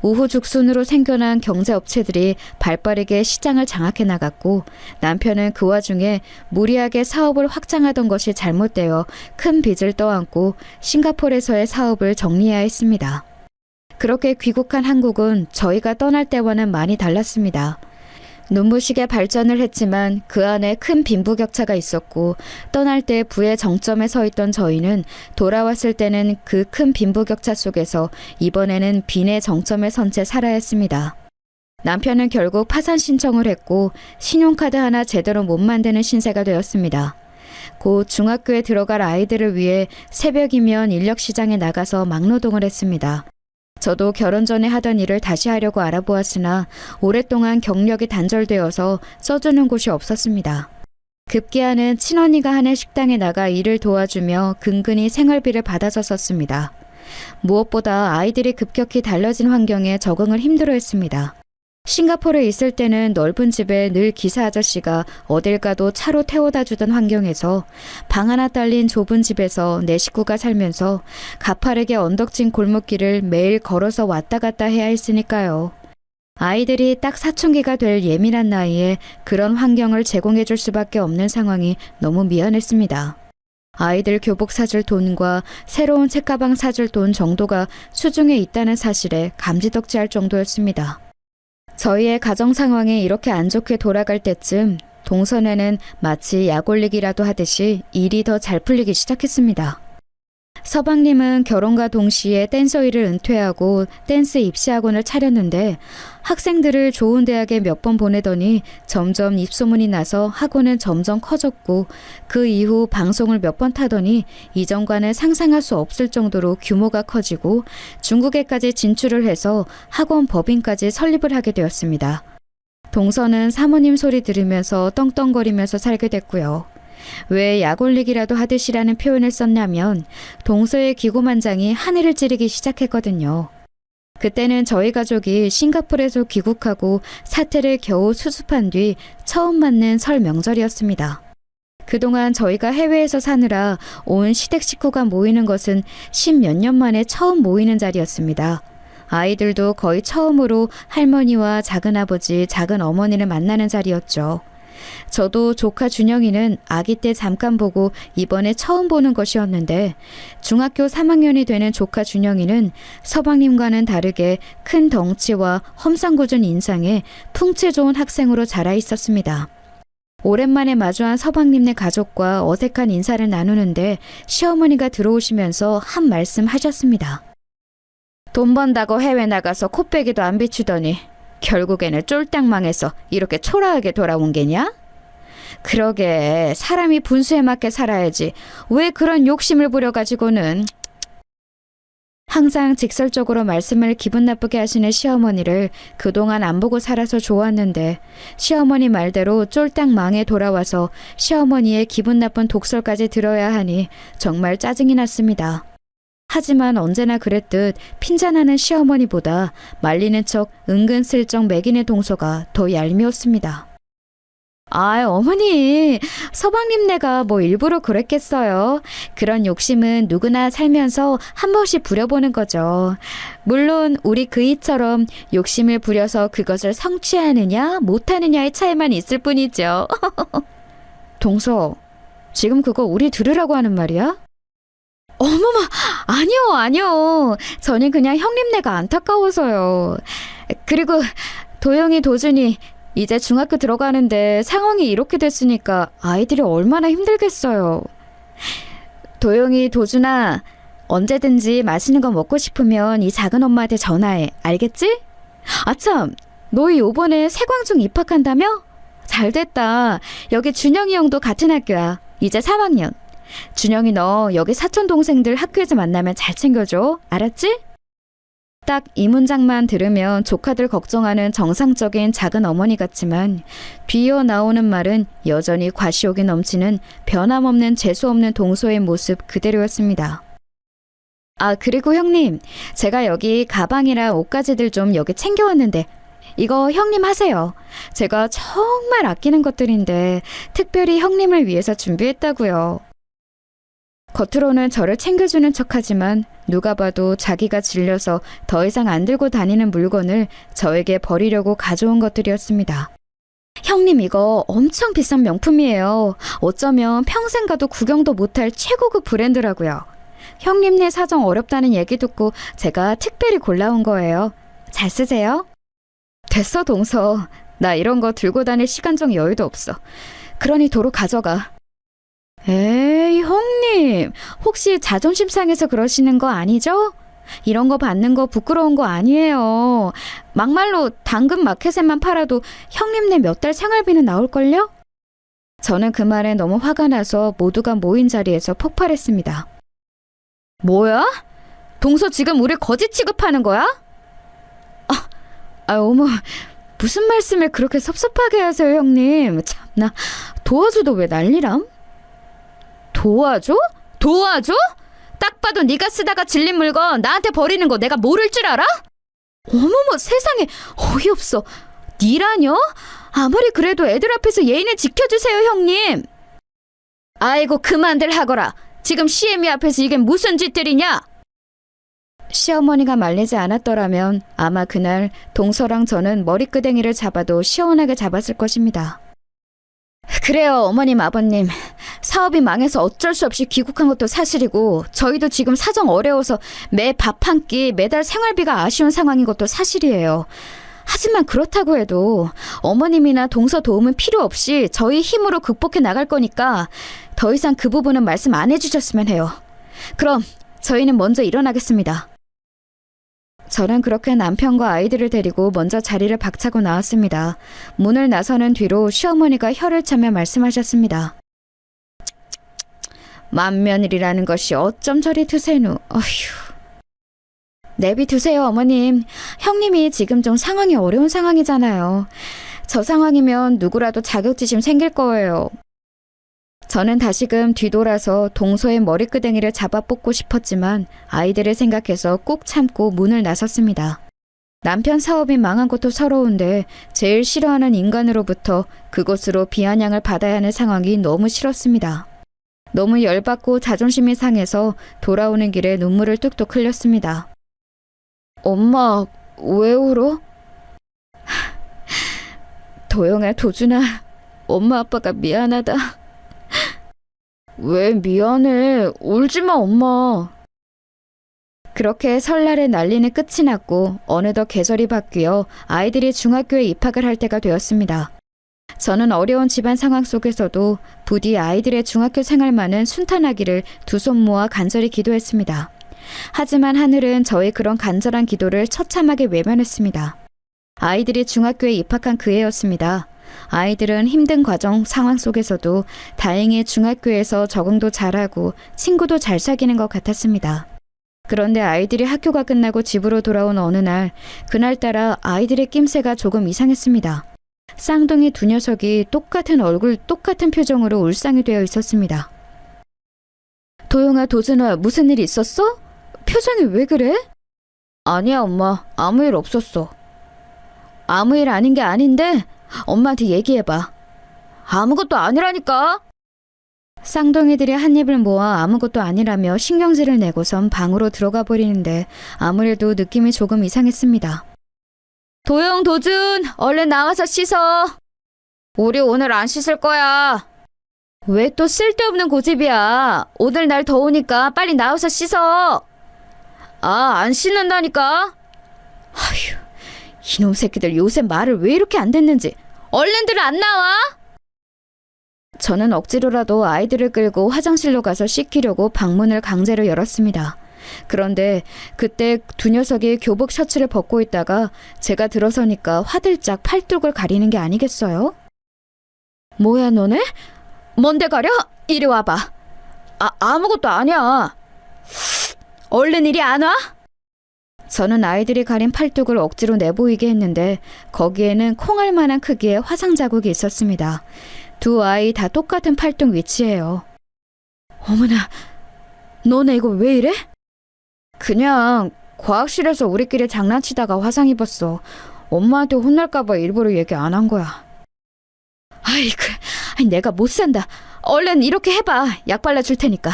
우후죽순으로 생겨난 경제업체들이 발빠르게 시장을 장악해 나갔고 남편은 그 와중에 무리하게 사업을 확장하던 것이 잘못되어 큰 빚을 떠안고 싱가포르에서의 사업을 정리해야 했습니다. 그렇게 귀국한 한국은 저희가 떠날 때와는 많이 달랐습니다. 눈부시게 발전을 했지만 그 안에 큰 빈부격차가 있었고 떠날 때 부의 정점에 서 있던 저희는 돌아왔을 때는 그 큰 빈부격차 속에서 이번에는 빈의 정점에 선 채 살아야 했습니다. 남편은 결국 파산 신청을 했고 신용카드 하나 제대로 못 만드는 신세가 되었습니다. 곧 중학교에 들어갈 아이들을 위해 새벽이면 인력시장에 나가서 막노동을 했습니다. 저도 결혼 전에 하던 일을 다시 하려고 알아보았으나 오랫동안 경력이 단절되어서 써주는 곳이 없었습니다. 급기야는 친언니가 하는 식당에 나가 일을 도와주며 근근히 생활비를 받아서 썼습니다. 무엇보다 아이들이 급격히 달라진 환경에 적응을 힘들어했습니다. 싱가포르에 있을 때는 넓은 집에 늘 기사 아저씨가 어딜 가도 차로 태워다 주던 환경에서 방 하나 딸린 좁은 집에서 내 식구가 살면서 가파르게 언덕진 골목길을 매일 걸어서 왔다 갔다 해야 했으니까요. 아이들이 딱 사춘기가 될 예민한 나이에 그런 환경을 제공해 줄 수밖에 없는 상황이 너무 미안했습니다. 아이들 교복 사줄 돈과 새로운 책가방 사줄 돈 정도가 수중에 있다는 사실에 감지덕지할 정도였습니다. 저희의 가정 상황이 이렇게 안 좋게 돌아갈 때쯤 동선에는 마치 약 올리기라도 하듯이 일이 더 잘 풀리기 시작했습니다. 서방님은 결혼과 동시에 댄서일을 은퇴하고 댄스 입시학원을 차렸는데 학생들을 좋은 대학에 몇 번 보내더니 점점 입소문이 나서 학원은 점점 커졌고 그 이후 방송을 몇 번 타더니 이전과는 상상할 수 없을 정도로 규모가 커지고 중국에까지 진출을 해서 학원 법인까지 설립을 하게 되었습니다. 동서는 사모님 소리 들으면서 떵떵거리면서 살게 됐고요. 왜 약올리기라도 하듯이라는 표현을 썼냐면 동서의 기고만장이 하늘을 찌르기 시작했거든요. 그때는 저희 가족이 싱가포르에서 귀국하고 사태를 겨우 수습한 뒤 처음 맞는 설 명절이었습니다. 그동안 저희가 해외에서 사느라 온 시댁 식구가 모이는 것은 10몇 년 만에 처음 모이는 자리였습니다. 아이들도 거의 처음으로 할머니와 작은아버지, 작은어머니를 만나는 자리였죠. 저도 조카 준영이는 아기 때 잠깐 보고 이번에 처음 보는 것이었는데 중학교 3학년이 되는 조카 준영이는 서방님과는 다르게 큰 덩치와 험상궂은 인상에 풍채 좋은 학생으로 자라 있었습니다. 오랜만에 마주한 서방님네 가족과 어색한 인사를 나누는데 시어머니가 들어오시면서 한 말씀 하셨습니다. 돈 번다고 해외 나가서 코빼기도 안 비추더니 결국에는 쫄딱 망해서 이렇게 초라하게 돌아온 게냐? 그러게 사람이 분수에 맞게 살아야지 왜 그런 욕심을 부려가지고는. 항상 직설적으로 말씀을 기분 나쁘게 하시는 시어머니를 그동안 안 보고 살아서 좋았는데 시어머니 말대로 쫄딱 망해 돌아와서 시어머니의 기분 나쁜 독설까지 들어야 하니 정말 짜증이 났습니다. 하지만 언제나 그랬듯 핀잔하는 시어머니보다 말리는 척 은근슬쩍 매기는 동서가 더 얄미웠습니다. 아, 어머니, 서방님네가 뭐 일부러 그랬겠어요. 그런 욕심은 누구나 살면서 한 번씩 부려보는 거죠. 물론 우리 그이처럼 욕심을 부려서 그것을 성취하느냐 못하느냐의 차이만 있을 뿐이죠. 동서, 지금 그거 우리 들으라고 하는 말이야? 어머마, 아니요. 저는 그냥 형님네가 안타까워서요. 그리고 도영이, 도준이 이제 중학교 들어가는데 상황이 이렇게 됐으니까 아이들이 얼마나 힘들겠어요. 도영이, 도준아, 언제든지 맛있는 거 먹고 싶으면 이 작은 엄마한테 전화해. 알겠지? 아참, 너희 요번에 세광중 입학한다며? 잘됐다. 여기 준영이 형도 같은 학교야. 이제 3학년. 준영이 너 여기 사촌 동생들 학교에서 만나면 잘 챙겨줘. 알았지? 딱 이 문장만 들으면 조카들 걱정하는 정상적인 작은 어머니 같지만 뒤이어 나오는 말은 여전히 과시욕이 넘치는 변함없는 재수없는 동서의 모습 그대로였습니다. 아, 그리고 형님, 제가 여기 가방이랑 옷가지들 좀 여기 챙겨왔는데 이거 형님 하세요. 제가 정말 아끼는 것들인데 특별히 형님을 위해서 준비했다고요. 겉으로는 저를 챙겨주는 척하지만 누가 봐도 자기가 질려서 더 이상 안 들고 다니는 물건을 저에게 버리려고 가져온 것들이었습니다. 형님 이거 엄청 비싼 명품이에요. 어쩌면 평생 가도 구경도 못할 최고급 브랜드라고요. 형님네 사정 어렵다는 얘기 듣고 제가 특별히 골라온 거예요. 잘 쓰세요. 됐어 동서. 나 이런 거 들고 다닐 시간적 여유도 없어. 그러니 도로 가져가. 에이 형님, 혹시 자존심 상해서 그러시는 거 아니죠? 이런 거 받는 거 부끄러운 거 아니에요. 막말로 당근 마켓에만 팔아도 형님네 몇 달 생활비는 나올걸요? 저는 그 말에 너무 화가 나서 모두가 모인 자리에서 폭발했습니다. 뭐야? 동서 지금 우리 거지 취급하는 거야? 어머, 무슨 말씀을 그렇게 섭섭하게 하세요 형님. 참나, 도와줘도 왜 난리람? 도와줘? 도와줘? 딱 봐도 네가 쓰다가 질린 물건 나한테 버리는 거 내가 모를 줄 알아? 어머머 세상에, 어이없어. 니라뇨? 아무리 그래도 애들 앞에서 예의는 지켜주세요 형님. 아이고 그만들 하거라. 지금 시애미 앞에서 이게 무슨 짓들이냐? 시어머니가 말리지 않았더라면 아마 그날 동서랑 저는 머리끄댕이를 잡아도 시원하게 잡았을 것입니다. 그래요 어머님 아버님, 사업이 망해서 어쩔 수 없이 귀국한 것도 사실이고 저희도 지금 사정 어려워서 매 밥 한 끼 매달 생활비가 아쉬운 상황인 것도 사실이에요. 하지만 그렇다고 해도 어머님이나 동서 도움은 필요 없이 저희 힘으로 극복해 나갈 거니까 더 이상 그 부분은 말씀 안 해주셨으면 해요. 그럼 저희는 먼저 일어나겠습니다. 저는 그렇게 남편과 아이들을 데리고 먼저 자리를 박차고 나왔습니다. 문을 나서는 뒤로 시어머니가 혀를 차며 말씀하셨습니다. 만며느리라는 것이 어쩜 저리 드세누. 어휴. 내비두세요 어머님. 형님이 지금 좀 상황이 어려운 상황이잖아요. 저 상황이면 누구라도 자격지심 생길 거예요. 저는 다시금 뒤돌아서 동서의 머리끄댕이를 잡아 뽑고 싶었지만 아이들을 생각해서 꾹 참고 문을 나섰습니다. 남편 사업이 망한 것도 서러운데 제일 싫어하는 인간으로부터 그곳으로 비아냥을 받아야 하는 상황이 너무 싫었습니다. 너무 열받고 자존심이 상해서 돌아오는 길에 눈물을 뚝뚝 흘렸습니다. 엄마, 왜 울어? 도영아, 도준아, 엄마 아빠가 미안하다. 왜 미안해? 울지마 엄마. 그렇게 설날의 난리는 끝이 났고 어느덧 계절이 바뀌어 아이들이 중학교에 입학을 할 때가 되었습니다. 저는 어려운 집안 상황 속에서도 부디 아이들의 중학교 생활만은 순탄하기를 두 손 모아 간절히 기도했습니다. 하지만 하늘은 저의 그런 간절한 기도를 처참하게 외면했습니다. 아이들이 중학교에 입학한 그 해였습니다. 아이들은 힘든 과정 상황 속에서도 다행히 중학교에서 적응도 잘하고 친구도 잘 사귀는 것 같았습니다. 그런데 아이들이 학교가 끝나고 집으로 돌아온 어느 날, 그날따라 아이들의 낌새가 조금 이상했습니다. 쌍둥이 두 녀석이 똑같은 얼굴, 똑같은 표정으로 울상이 되어 있었습니다. 도영아, 도준아, 무슨 일 있었어? 표정이 왜 그래? 아니야, 엄마. 아무 일 없었어. 아무 일 아닌 게 아닌데 엄마한테 얘기해봐. 아무것도 아니라니까. 쌍둥이들이 한 입을 모아 아무것도 아니라며 신경질을 내고선 방으로 들어가 버리는데 아무래도 느낌이 조금 이상했습니다. 도영, 도준, 얼른 나와서 씻어. 우리 오늘 안 씻을 거야. 왜 또 쓸데없는 고집이야. 오늘 날 더우니까 빨리 나와서 씻어. 안 씻는다니까. 아휴, 이놈 새끼들 요새 말을 왜 이렇게 안 듣는지. 얼른들 안 나와. 저는 억지로라도 아이들을 끌고 화장실로 가서 씻기려고 방문을 강제로 열었습니다. 그런데 그때 두 녀석이 교복 셔츠를 벗고 있다가 제가 들어서니까 화들짝 팔뚝을 가리는 게 아니겠어요? 뭐야 너네? 뭔데 가려? 이리 와봐. 아무것도 아니야. 얼른 이리 안 와? 저는 아이들이 가린 팔뚝을 억지로 내보이게 했는데 거기에는 콩알만한 크기의 화상 자국이 있었습니다. 두 아이 다 똑같은 팔뚝 위치예요. 어머나, 너네 이거 왜 이래? 그냥 과학실에서 우리끼리 장난치다가 화상 입었어. 엄마한테 혼날까봐 일부러 얘기 안 한 거야. 아이, 내가 못 산다. 얼른 이렇게 해봐. 약 발라줄 테니까.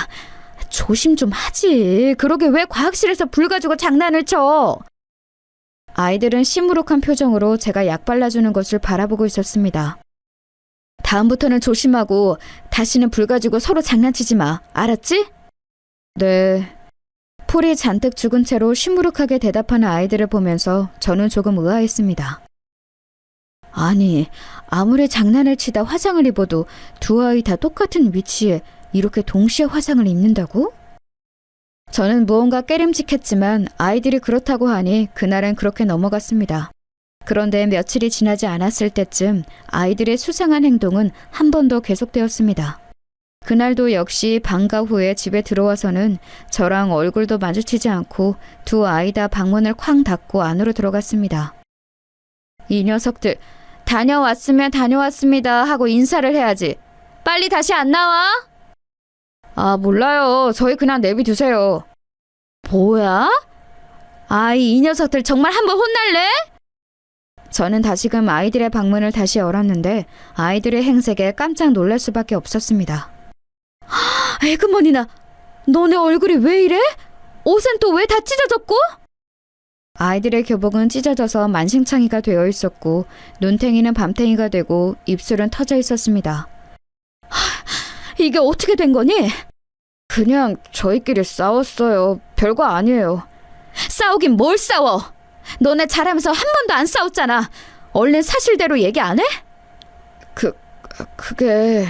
조심 좀 하지. 그러게 왜 과학실에서 불 가지고 장난을 쳐? 아이들은 시무룩한 표정으로 제가 약 발라주는 것을 바라보고 있었습니다. 다음부터는 조심하고 다시는 불 가지고 서로 장난치지 마. 알았지? 네. 풀이 잔뜩 죽은 채로 시무룩하게 대답하는 아이들을 보면서 저는 조금 의아했습니다. 아니, 아무리 장난을 치다 화상을 입어도 두 아이 다 똑같은 위치에 이렇게 동시에 화상을 입는다고? 저는 무언가 깨름직했지만 아이들이 그렇다고 하니 그날은 그렇게 넘어갔습니다. 그런데 며칠이 지나지 않았을 때쯤 아이들의 수상한 행동은 한 번 더 계속되었습니다. 그날도 역시 방과 후에 집에 들어와서는 저랑 얼굴도 마주치지 않고 두 아이 다 방문을 쾅 닫고 안으로 들어갔습니다. 이 녀석들, 다녀왔으면 다녀왔습니다 하고 인사를 해야지. 빨리 다시 안 나와? 아, 몰라요. 저희 그냥 내비두세요. 뭐야? 아이, 이 녀석들 정말 한번 혼날래? 저는 다시금 아이들의 방문을 다시 열었는데 아이들의 행색에 깜짝 놀랄 수밖에 없었습니다. 에그머니나, 너네 얼굴이 왜 이래? 옷은 또 왜 다 찢어졌고? 아이들의 교복은 찢어져서 만신창이가 되어 있었고 눈탱이는 밤탱이가 되고 입술은 터져 있었습니다. 이게 어떻게 된 거니? 그냥 저희끼리 싸웠어요. 별거 아니에요. 싸우긴 뭘 싸워? 너네 잘하면서 한 번도 안 싸웠잖아. 얼른 사실대로 얘기 안 해? 그게...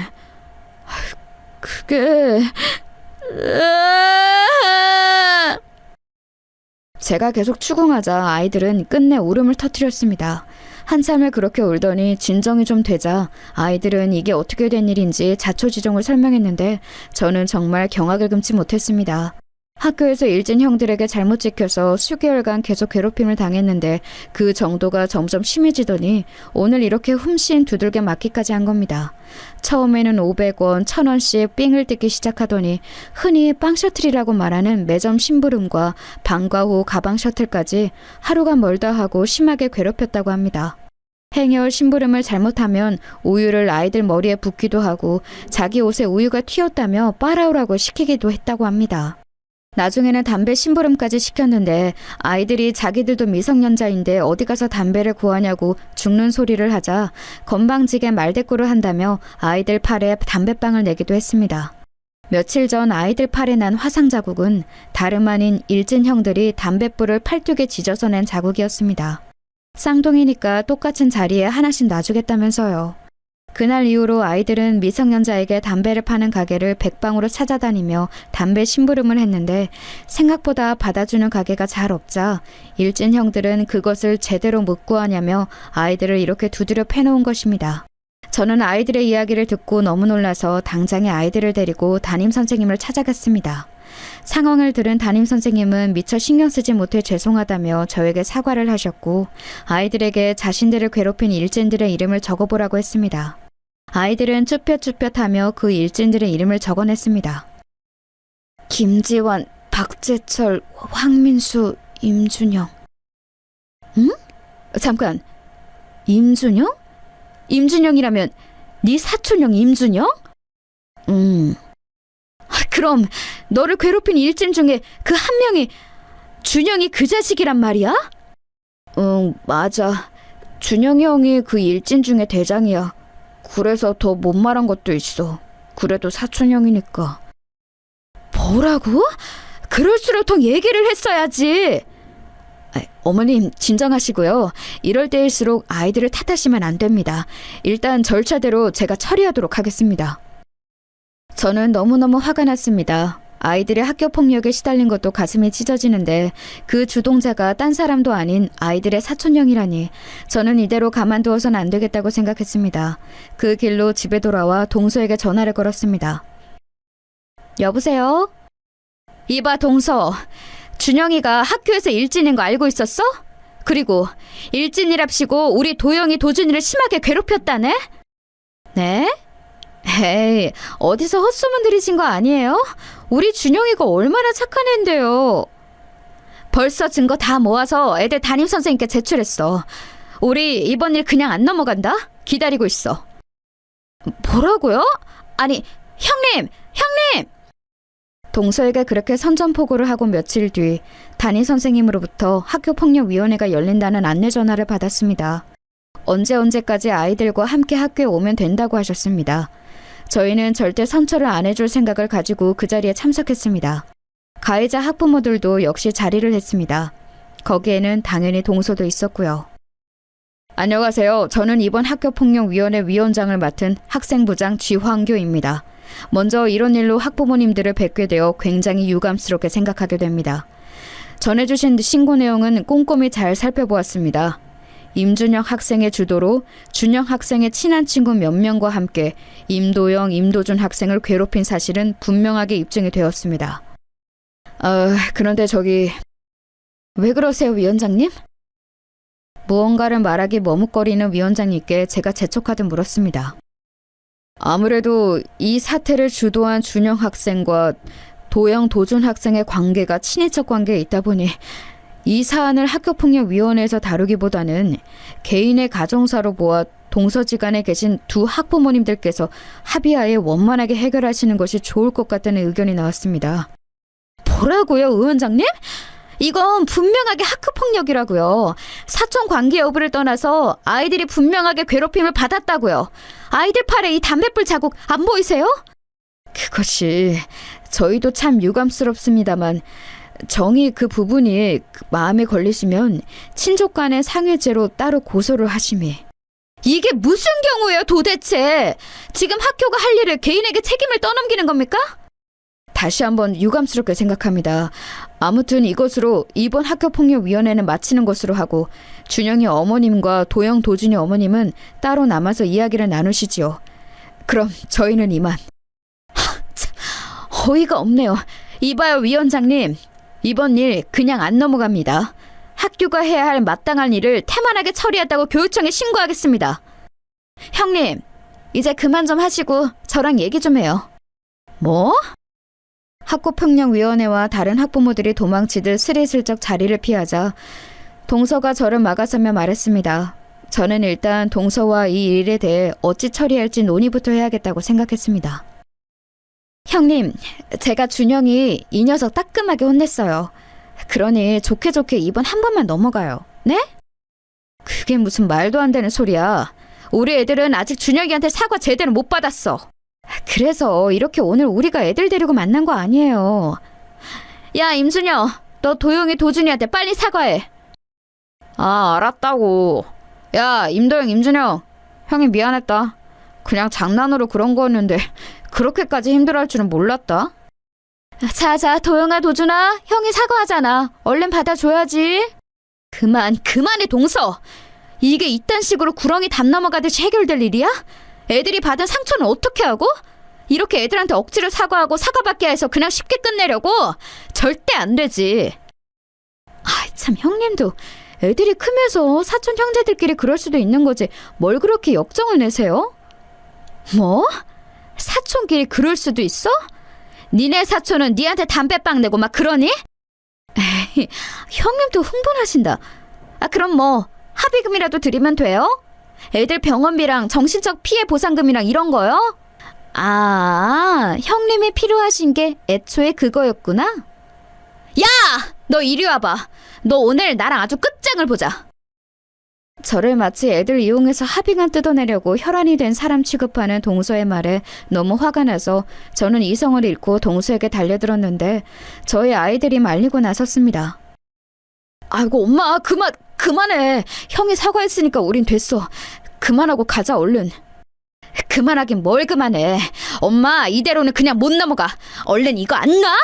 제가 계속 추궁하자 아이들은 끝내 울음을 터뜨렸습니다. 한참을 그렇게 울더니 진정이 좀 되자 아이들은 이게 어떻게 된 일인지 자초지종을 설명했는데 저는 정말 경악을 금치 못했습니다. 학교에서 일진 형들에게 잘못 찍혀서 수개월간 계속 괴롭힘을 당했는데 그 정도가 점점 심해지더니 오늘 이렇게 훔씬 두들겨 맞기까지 한 겁니다. 처음에는 500원, 1000원씩 삥을 뜯기 시작하더니 흔히 빵 셔틀이라고 말하는 매점 심부름과 방과 후 가방 셔틀까지 하루가 멀다 하고 심하게 괴롭혔다고 합니다. 행여울 심부름을 잘못하면 우유를 아이들 머리에 붓기도 하고 자기 옷에 우유가 튀었다며 빨아오라고 시키기도 했다고 합니다. 나중에는 담배 심부름까지 시켰는데 아이들이 자기들도 미성년자인데 어디 가서 담배를 구하냐고 죽는 소리를 하자 건방지게 말대꾸를 한다며 아이들 팔에 담배빵을 내기도 했습니다. 며칠 전 아이들 팔에 난 화상 자국은 다름 아닌 일진 형들이 담뱃불을 팔뚝에 지져서 낸 자국이었습니다. 쌍둥이니까 똑같은 자리에 하나씩 놔주겠다면서요. 그날 이후로 아이들은 미성년자에게 담배를 파는 가게를 백방으로 찾아다니며 담배 심부름을 했는데 생각보다 받아주는 가게가 잘 없자 일진 형들은 그것을 제대로 못 구하냐며 아이들을 이렇게 두드려 패놓은 것입니다. 저는 아이들의 이야기를 듣고 너무 놀라서 당장에 아이들을 데리고 담임선생님을 찾아갔습니다. 상황을 들은 담임선생님은 미처 신경 쓰지 못해 죄송하다며 저에게 사과를 하셨고 아이들에게 자신들을 괴롭힌 일진들의 이름을 적어보라고 했습니다. 아이들은 쭈뼛쭈뼛하며 그 일진들의 이름을 적어냈습니다. 김지환, 박재철, 황민수, 임준영. 응? 잠깐, 임준영? 임준영이라면 네 사촌형 임준영? 그럼 너를 괴롭힌 일진 중에 그 한 명이 준영이 그 자식이란 말이야? 응, 맞아. 준영이 형이 그 일진 중에 대장이야. 그래서 더 못 말한 것도 있어. 그래도 사촌형이니까. 뭐라고? 그럴수록 더 얘기를 했어야지. 어머님 진정하시고요. 이럴 때일수록 아이들을 탓하시면 안 됩니다. 일단 절차대로 제가 처리하도록 하겠습니다. 저는 너무너무 화가 났습니다. 아이들의 학교 폭력에 시달린 것도 가슴이 찢어지는데 그 주동자가 딴 사람도 아닌 아이들의 사촌형이라니 저는 이대로 가만두어선 안 되겠다고 생각했습니다. 그 길로 집에 돌아와 동서에게 전화를 걸었습니다. 여보세요? 이봐 동서, 준영이가 학교에서 일진인 거 알고 있었어? 그리고 일진이랍시고 우리 도영이 도준이를 심하게 괴롭혔다네? 네? 에이, 어디서 헛소문 들이신 거 아니에요? 우리 준영이가 얼마나 착한 앤데요. 벌써 증거 다 모아서 애들 담임선생님께 제출했어. 우리 이번 일 그냥 안 넘어간다? 기다리고 있어. 뭐라고요? 아니, 형님! 동서에게 그렇게 선전포고를 하고 며칠 뒤 담임선생님으로부터 학교폭력위원회가 열린다는 안내 전화를 받았습니다. 언제까지 아이들과 함께 학교에 오면 된다고 하셨습니다. 저희는 절대 선처를 안 해줄 생각을 가지고 그 자리에 참석했습니다. 가해자 학부모들도 역시 자리를 했습니다. 거기에는 당연히 동서도 있었고요. 안녕하세요. 저는 이번 학교폭력위원회 위원장을 맡은 학생부장 쥐황교입니다. 먼저 이런 일로 학부모님들을 뵙게 되어 굉장히 유감스럽게 생각하게 됩니다. 전해주신 신고 내용은 꼼꼼히 잘 살펴보았습니다. 임준혁 학생의 주도로 준혁 학생의 친한 친구 몇 명과 함께 임도영, 임도준 학생을 괴롭힌 사실은 분명하게 입증이 되었습니다. 그런데 왜 그러세요, 위원장님? 무언가를 말하기 머뭇거리는 위원장님께 제가 재촉하듯 물었습니다. 아무래도 이 사태를 주도한 준영 학생과 도영, 도준 학생의 관계가 친인척 관계에 있다 보니 이 사안을 학교폭력위원회에서 다루기보다는 개인의 가정사로 보아 동서지간에 계신 두 학부모님들께서 합의하에 원만하게 해결하시는 것이 좋을 것 같다는 의견이 나왔습니다. 뭐라고요, 위원장님? 이건 분명하게 학교폭력이라고요. 사촌 관계 여부를 떠나서 아이들이 분명하게 괴롭힘을 받았다고요. 아이들 팔에 이 담뱃불 자국 안 보이세요? 그것이 저희도 참 유감스럽습니다만 정이 그 부분이 마음에 걸리시면 친족 간의 상해죄로 따로 고소를 하심이. 이게 무슨 경우예요 도대체? 지금 학교가 할 일을 개인에게 책임을 떠넘기는 겁니까? 다시 한번 유감스럽게 생각합니다. 아무튼 이것으로 이번 학교폭력위원회는 마치는 것으로 하고 준영이 어머님과 도영, 도준이 어머님은 따로 남아서 이야기를 나누시지요. 그럼 저희는 이만. 참, 어이가 없네요. 이봐요 위원장님. 이번 일 그냥 안 넘어갑니다. 학교가 해야 할 마땅한 일을 태만하게 처리했다고 교육청에 신고하겠습니다. 형님, 이제 그만 좀 하시고 저랑 얘기 좀 해요. 뭐? 학교폭력위원회와 다른 학부모들이 도망치듯 스리슬쩍 자리를 피하자 동서가 저를 막아서며 말했습니다. 저는 일단 동서와 이 일에 대해 어찌 처리할지 논의부터 해야겠다고 생각했습니다. 형님, 제가 준영이 이 녀석 따끔하게 혼냈어요. 그러니 좋게 이번 한 번만 넘어가요. 네? 그게 무슨 말도 안 되는 소리야. 우리 애들은 아직 준혁이한테 사과 제대로 못 받았어. 그래서 이렇게 오늘 우리가 애들 데리고 만난 거 아니에요. 야, 임준혁, 너 도영이 도준이한테 빨리 사과해. 알았다고. 야, 임도영, 임준혁, 형이 미안했다. 그냥 장난으로 그런 거였는데 그렇게까지 힘들어할 줄은 몰랐다. 자, 도영아, 도준아, 형이 사과하잖아. 얼른 받아줘야지. 그만해, 동서. 이게 이딴 식으로 구렁이 담 넘어가듯이 해결될 일이야? 애들이 받은 상처는 어떻게 하고? 이렇게 애들한테 억지로 사과하고 사과받게 해서 그냥 쉽게 끝내려고? 절대 안 되지. 참, 형님도 애들이 크면서 사촌 형제들끼리 그럴 수도 있는 거지 뭘 그렇게 역정을 내세요? 뭐? 사촌끼리 그럴 수도 있어? 니네 사촌은 니한테 담배빵 내고 막 그러니? 에이, 형님도 흥분하신다. 그럼 뭐 합의금이라도 드리면 돼요? 애들 병원비랑 정신적 피해 보상금이랑 이런 거요? 형님이 필요하신 게 애초에 그거였구나? 야! 너 이리 와봐. 너 오늘 나랑 아주 끝장을 보자. 저를 마치 애들 이용해서 합의금 뜯어내려고 혈안이 된 사람 취급하는 동서의 말에 너무 화가 나서 저는 이성을 잃고 동서에게 달려들었는데 저희 아이들이 말리고 나섰습니다. 아이고 엄마 그만해. 형이 사과했으니까 우린 됐어. 그만하고 가자 얼른. 그만하긴 뭘 그만해. 엄마 이대로는 그냥 못 넘어가. 얼른 이거 안 놔?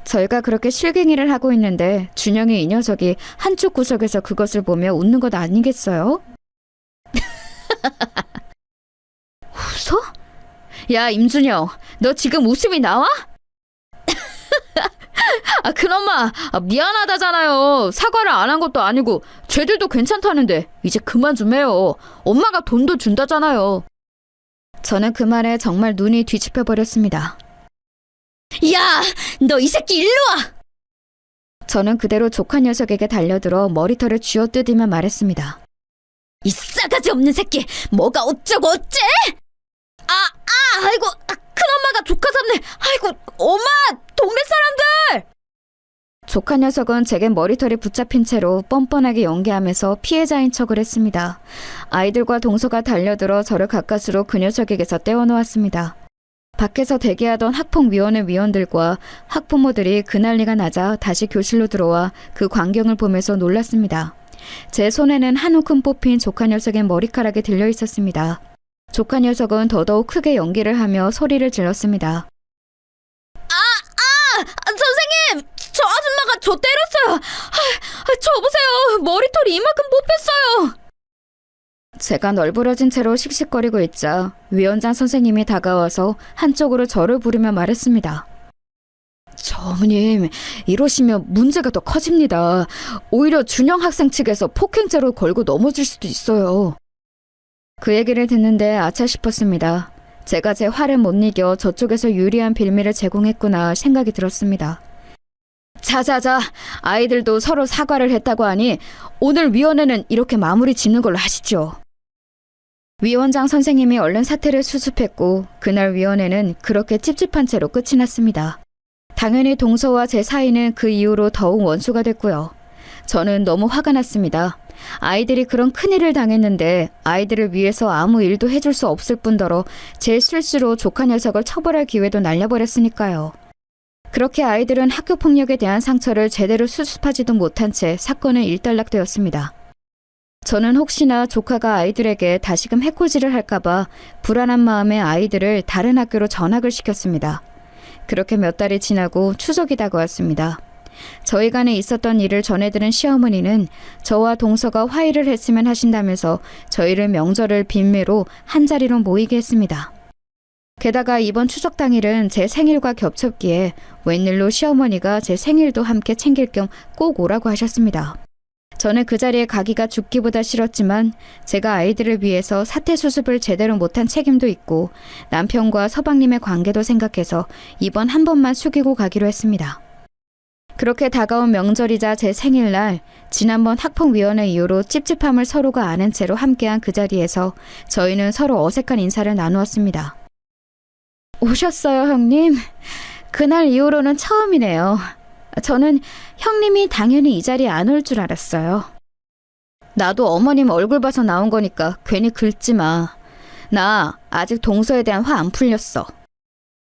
저희가 그렇게 실갱이를 하고 있는데 준영이 이 녀석이 한쪽 구석에서 그것을 보며 웃는 것 아니겠어요? 웃어? 야 임준영, 너 지금 웃음이 나와? 그놈아, 미안하다잖아요. 사과를 안 한 것도 아니고 쟤들도 괜찮다는데 이제 그만 좀 해요. 엄마가 돈도 준다잖아요. 저는 그 말에 정말 눈이 뒤집혀 버렸습니다. 야, 너 이 새끼 일로 와! 저는 그대로 조카 녀석에게 달려들어 머리털을 쥐어뜯으며 말했습니다. 이 싸가지 없는 새끼! 뭐가 어쩌고 어째! 아이고, 큰엄마가 조카 잡네! 아이고, 엄마! 동네 사람들! 조카 녀석은 제게 머리털이 붙잡힌 채로 뻔뻔하게 연기하면서 피해자인 척을 했습니다. 아이들과 동서가 달려들어 저를 가까스로 그 녀석에게서 떼어놓았습니다. 밖에서 대기하던 학폭위원회 위원들과 학부모들이 그 난리가 나자 다시 교실로 들어와 그 광경을 보면서 놀랐습니다. 제 손에는 한 움큼 뽑힌 조카 녀석의 머리카락이 들려 있었습니다. 조카 녀석은 더더욱 크게 연기를 하며 소리를 질렀습니다. 선생님! 저 아줌마가 저 때렸어요! 저 보세요! 머리털이 이만큼 뽑혔어요! 제가 널브러진 채로 씩씩거리고 있자 위원장 선생님이 다가와서 한쪽으로 저를 부르며 말했습니다. 저 어머님, 이러시면 문제가 더 커집니다. 오히려 준영 학생 측에서 폭행죄로 걸고 넘어질 수도 있어요. 그 얘기를 듣는데 아차 싶었습니다. 제가 제 화를 못 이겨 저쪽에서 유리한 빌미를 제공했구나 생각이 들었습니다. 자자자, 아이들도 서로 사과를 했다고 하니 오늘 위원회는 이렇게 마무리 짓는 걸로 하시죠. 위원장 선생님이 얼른 사태를 수습했고 그날 위원회는 그렇게 찝찝한 채로 끝이 났습니다. 당연히 동서와 제 사이는 그 이후로 더욱 원수가 됐고요. 저는 너무 화가 났습니다. 아이들이 그런 큰일을 당했는데 아이들을 위해서 아무 일도 해줄 수 없을 뿐더러 제 실수로 조카 녀석을 처벌할 기회도 날려버렸으니까요. 그렇게 아이들은 학교폭력에 대한 상처를 제대로 수습하지도 못한 채 사건은 일단락되었습니다. 저는 혹시나 조카가 아이들에게 다시금 해코지를 할까봐 불안한 마음에 아이들을 다른 학교로 전학을 시켰습니다. 그렇게 몇 달이 지나고 추석이 다가왔습니다. 저희 간에 있었던 일을 전해들은 시어머니는 저와 동서가 화해를 했으면 하신다면서 저희를 명절을 빈매로 한자리로 모이게 했습니다. 게다가 이번 추석 당일은 제 생일과 겹쳤기에 웬일로 시어머니가 제 생일도 함께 챙길 겸 꼭 오라고 하셨습니다. 저는 그 자리에 가기가 죽기보다 싫었지만 제가 아이들을 위해서 사태 수습을 제대로 못한 책임도 있고 남편과 서방님의 관계도 생각해서 이번 한 번만 숙이고 가기로 했습니다. 그렇게 다가온 명절이자 제 생일날 지난번 학폭위원회 이후로 찝찝함을 서로가 아는 채로 함께한 그 자리에서 저희는 서로 어색한 인사를 나누었습니다. 오셨어요, 형님? 그날 이후로는 처음이네요. 저는 형님이 당연히 이 자리에 안 올 줄 알았어요. 나도 어머님 얼굴 봐서 나온 거니까 괜히 긁지 마. 나 아직 동서에 대한 화 안 풀렸어.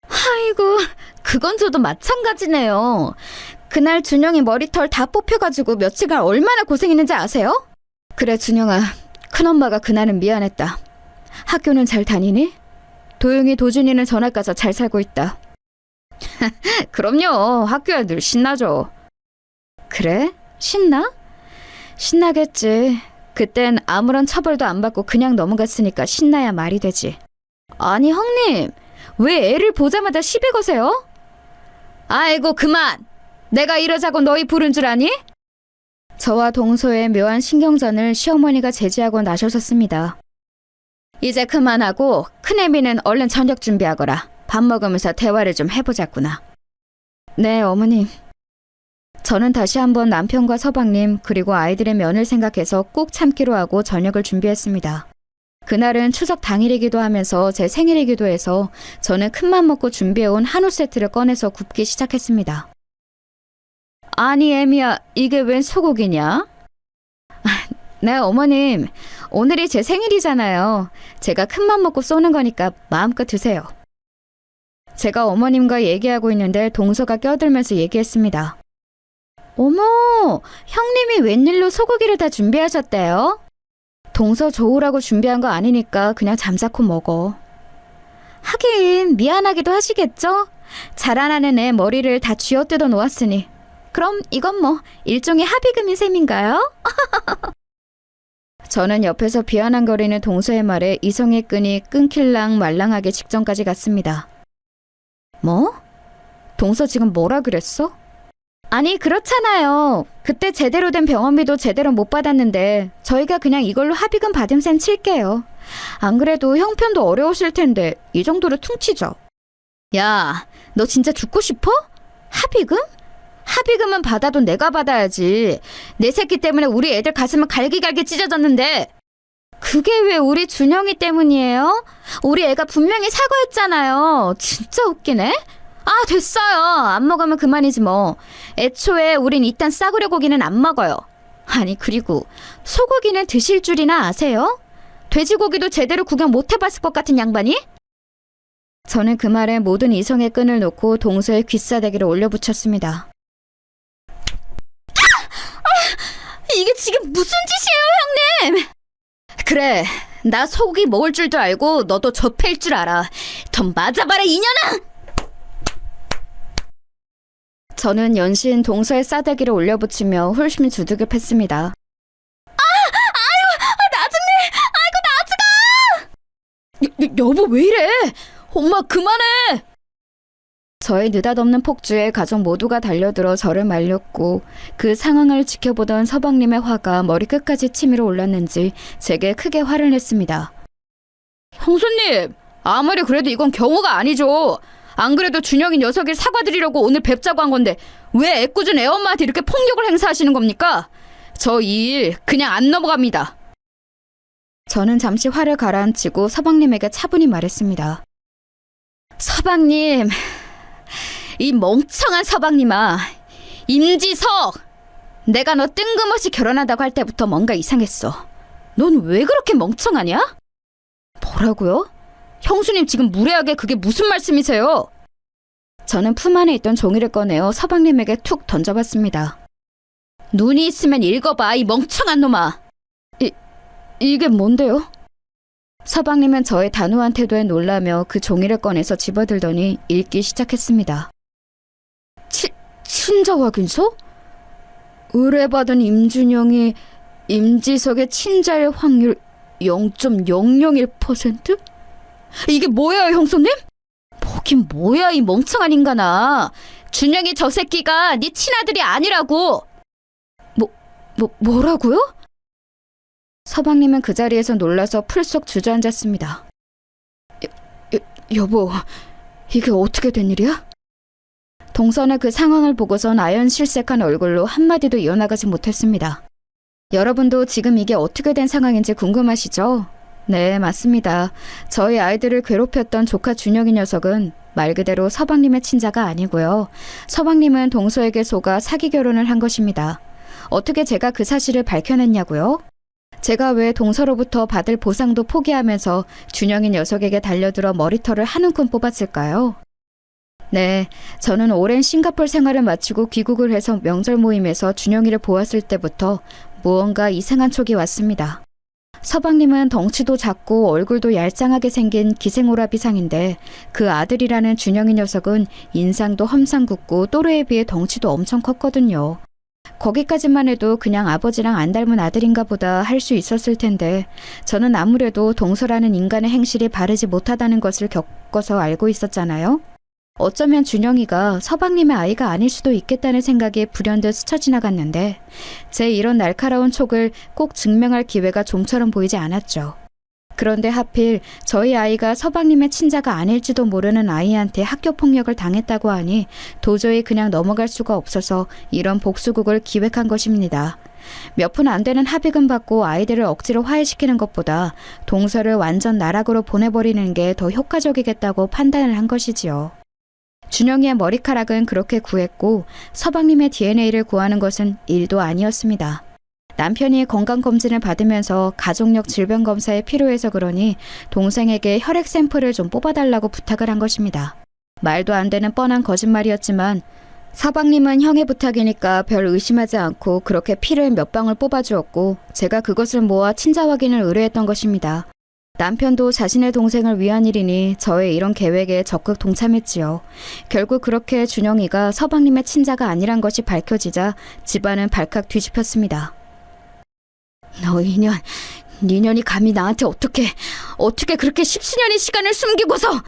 아이고, 그건 저도 마찬가지네요. 그날 준영이 머리털 다 뽑혀가지고 며칠간 얼마나 고생했는지 아세요? 그래, 준영아. 큰엄마가 그날은 미안했다. 학교는 잘 다니니? 도영이, 도준이는 전학 가서 잘 살고 있다. 그럼요. 학교 애들 신나죠. 그래? 신나? 신나겠지. 그땐 아무런 처벌도 안 받고 그냥 넘어갔으니까 신나야 말이 되지. 아니, 형님. 왜 애를 보자마자 시비 거세요? 아이고, 그만! 내가 이러자고 너희 부른 줄 아니? 저와 동서의 묘한 신경전을 시어머니가 제지하고 나서셨습니다. 이제 그만하고 큰애미는 얼른 저녁 준비하거라. 밥 먹으면서 대화를 좀 해보자꾸나. 네, 어머님. 저는 다시 한번 남편과 서방님 그리고 아이들의 면을 생각해서 꼭 참기로 하고 저녁을 준비했습니다. 그날은 추석 당일이기도 하면서 제 생일이기도 해서 저는 큰맘 먹고 준비해온 한우 세트를 꺼내서 굽기 시작했습니다. 아니, 애미야, 이게 웬 소고기냐? 네, 어머님. 오늘이 제 생일이잖아요. 제가 큰맘 먹고 쏘는 거니까 마음껏 드세요. 제가 어머님과 얘기하고 있는데 동서가 껴들면서 얘기했습니다. 어머, 형님이 웬일로 소고기를 다 준비하셨대요? 동서 좋으라고 준비한 거 아니니까 그냥 잠자코 먹어. 하긴 미안하기도 하시겠죠? 자라나는 애 머리를 다 쥐어뜯어 놓았으니 그럼 이건 뭐 일종의 합의금인 셈인가요? 저는 옆에서 비아냥거리는 동서의 말에 이성의 끈이 끊길랑 말랑하게 직전까지 갔습니다. 뭐? 동서 지금 뭐라 그랬어? 아니, 그렇잖아요. 그때 제대로 된 병원비도 제대로 못 받았는데 저희가 그냥 이걸로 합의금 받은 셈 칠게요. 안 그래도 형편도 어려우실 텐데 이 정도로 퉁치죠. 야, 너 진짜 죽고 싶어? 합의금? 합의금은 받아도 내가 받아야지. 내 새끼 때문에 우리 애들 가슴은 갈기갈기 찢어졌는데. 그게 왜 우리 준영이 때문이에요? 우리 애가 분명히 사과했잖아요. 진짜 웃기네. 아, 됐어요. 안 먹으면 그만이지 뭐. 애초에 우린 이딴 싸구려 고기는 안 먹어요. 아니, 그리고 소고기는 드실 줄이나 아세요? 돼지고기도 제대로 구경 못 해봤을 것 같은 양반이? 저는 그 말에 모든 이성의 끈을 놓고 동서의 귀싸대기를 올려붙였습니다. 이게 지금 무슨 짓이에요, 형님? 그래, 나 소고기 먹을 줄도 알고 너도 접힐 줄 알아. 더 맞아봐라, 이년아! 저는 연신 동서의 싸대기를 올려붙이며 홀심이 두들겨 팼습니다. 여보, 왜 이래? 엄마, 그만해! 저의 느닷없는 폭주에 가족 모두가 달려들어 저를 말렸고 그 상황을 지켜보던 서방님의 화가 머리끝까지 치밀어 올랐는지 제게 크게 화를 냈습니다. 형수님, 아무리 그래도 이건 경우가 아니죠. 안 그래도 준영이 녀석이 사과드리려고 오늘 뵙자고 한 건데 왜 애꿎은 애엄마한테 이렇게 폭력을 행사하시는 겁니까? 저 이 일 그냥 안 넘어갑니다. 저는 잠시 화를 가라앉히고 서방님에게 차분히 말했습니다. 서방님, 이 멍청한 서방님아, 임지석! 내가 너 뜬금없이 결혼한다고 할 때부터 뭔가 이상했어. 넌 왜 그렇게 멍청하냐? 뭐라고요? 형수님 지금 무례하게 그게 무슨 말씀이세요? 저는 품 안에 있던 종이를 꺼내어 서방님에게 툭 던져봤습니다. 눈이 있으면 읽어봐, 이 멍청한 놈아. 이게 뭔데요? 서방님은 저의 단호한 태도에 놀라며 그 종이를 꺼내서 집어들더니 읽기 시작했습니다. 친자 확인서? 의뢰받은 임준영이 임지석의 친자일 확률 0.001%? 이게 뭐예요, 형수님? 뭐긴 뭐야, 이 멍청한 인간아. 준영이 저 새끼가 네 친아들이 아니라고. 뭐라고요? 서방님은 그 자리에서 놀라서 풀썩 주저앉았습니다. 여보, 이게 어떻게 된 일이야? 동선의 그 상황을 보고선 아연실색한 얼굴로 한마디도 이어나가지 못했습니다. 여러분도 지금 이게 어떻게 된 상황인지 궁금하시죠? 네, 맞습니다. 저희 아이들을 괴롭혔던 조카 준영이 녀석은 말 그대로 서방님의 친자가 아니고요. 서방님은 동서에게 속아 사기 결혼을 한 것입니다. 어떻게 제가 그 사실을 밝혀냈냐고요? 제가 왜 동서로부터 받을 보상도 포기하면서 준영이 녀석에게 달려들어 머리털을 한 움큼 뽑았을까요? 네, 저는 오랜 싱가포르 생활을 마치고 귀국을 해서 명절 모임에서 준영이를 보았을 때부터 무언가 이상한 촉이 왔습니다. 서방님은 덩치도 작고 얼굴도 얄쌍하게 생긴 기생오라비상인데 그 아들이라는 준영이 녀석은 인상도 험상궂고 또래에 비해 덩치도 엄청 컸거든요. 거기까지만 해도 그냥 아버지랑 안 닮은 아들인가 보다 할 수 있었을 텐데 저는 아무래도 동서라는 인간의 행실이 바르지 못하다는 것을 겪어서 알고 있었잖아요. 어쩌면 준영이가 서방님의 아이가 아닐 수도 있겠다는 생각이 불현듯 스쳐 지나갔는데 제 이런 날카로운 촉을 꼭 증명할 기회가 좀처럼 보이지 않았죠. 그런데 하필 저희 아이가 서방님의 친자가 아닐지도 모르는 아이한테 학교 폭력을 당했다고 하니 도저히 그냥 넘어갈 수가 없어서 이런 복수극을 기획한 것입니다. 몇 푼 안 되는 합의금 받고 아이들을 억지로 화해시키는 것보다 동서를 완전 나락으로 보내버리는 게 더 효과적이겠다고 판단을 한 것이지요. 준영이의 머리카락은 그렇게 구했고 서방님의 DNA를 구하는 것은 일도 아니었습니다. 남편이 건강검진을 받으면서 가족력 질병검사에 필요해서 그러니 동생에게 혈액 샘플을 좀 뽑아달라고 부탁을 한 것입니다. 말도 안 되는 뻔한 거짓말이었지만 서방님은 형의 부탁이니까 별 의심하지 않고 그렇게 피를 몇 방울 뽑아주었고 제가 그것을 모아 친자 확인을 의뢰했던 것입니다. 남편도 자신의 동생을 위한 일이니 저의 이런 계획에 적극 동참했지요. 결국 그렇게 준영이가 서방님의 친자가 아니란 것이 밝혀지자 집안은 발칵 뒤집혔습니다. 너 이년, 니년이 감히 나한테 어떻게 그렇게 십수년의 시간을 숨기고서.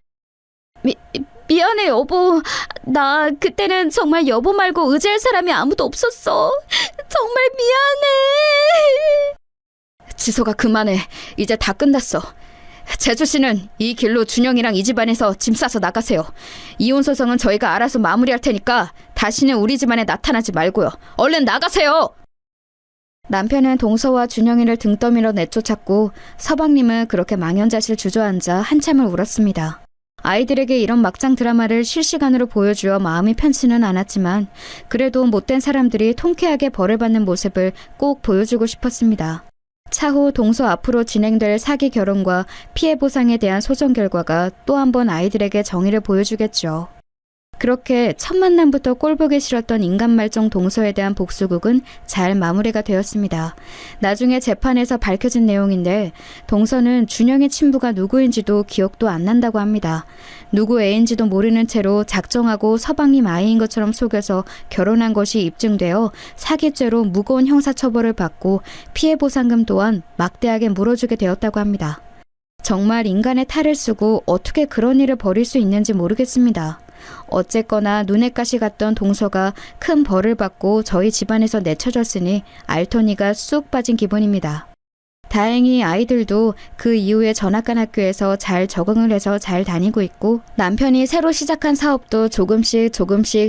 미안해 여보. 나 그때는 정말 여보 말고 의지할 사람이 아무도 없었어. 정말 미안해. 지석아, 그만해. 이제 다 끝났어. 재수 씨는 이 길로 준영이랑 이 집안에서 짐 싸서 나가세요. 이혼 소송은 저희가 알아서 마무리할 테니까 다시는 우리 집안에 나타나지 말고요. 얼른 나가세요. 남편은 동서와 준영이를 등 떠밀어 내쫓았고 서방님은 그렇게 망연자실 주저앉아 한참을 울었습니다. 아이들에게 이런 막장 드라마를 실시간으로 보여주어 마음이 편치는 않았지만 그래도 못된 사람들이 통쾌하게 벌을 받는 모습을 꼭 보여주고 싶었습니다. 차후 동서 앞으로 진행될 사기 결혼과 피해 보상에 대한 소송 결과가 또 한 번 아이들에게 정의를 보여주겠죠. 그렇게 첫 만남부터 꼴보기 싫었던 인간말종 동서에 대한 복수극은 잘 마무리가 되었습니다. 나중에 재판에서 밝혀진 내용인데 동서는 준영의 친부가 누구인지도 기억도 안 난다고 합니다. 누구 애인지도 모르는 채로 작정하고 서방님 아이인 것처럼 속여서 결혼한 것이 입증되어 사기죄로 무거운 형사처벌을 받고 피해 보상금 또한 막대하게 물어주게 되었다고 합니다. 정말 인간의 탈을 쓰고 어떻게 그런 일을 벌일 수 있는지 모르겠습니다. 어쨌거나 눈엣 가시 같던 동서가 큰 벌을 받고 저희 집안에서 내쳐졌으니 알토니가 쑥 빠진 기분입니다. 다행히 아이들도 그 이후에 전학간 학교에서 잘 적응을 해서 잘 다니고 있고 남편이 새로 시작한 사업도 조금씩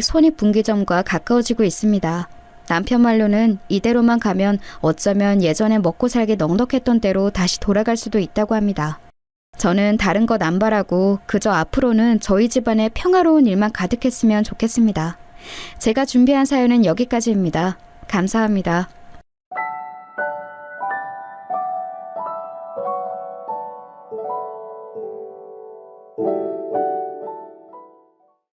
손익분기점과 가까워지고 있습니다. 남편 말로는 이대로만 가면 어쩌면 예전에 먹고 살기 넉넉했던 때로 다시 돌아갈 수도 있다고 합니다. 저는 다른 것 안 바라고 그저 앞으로는 저희 집안에 평화로운 일만 가득했으면 좋겠습니다. 제가 준비한 사연은 여기까지입니다. 감사합니다.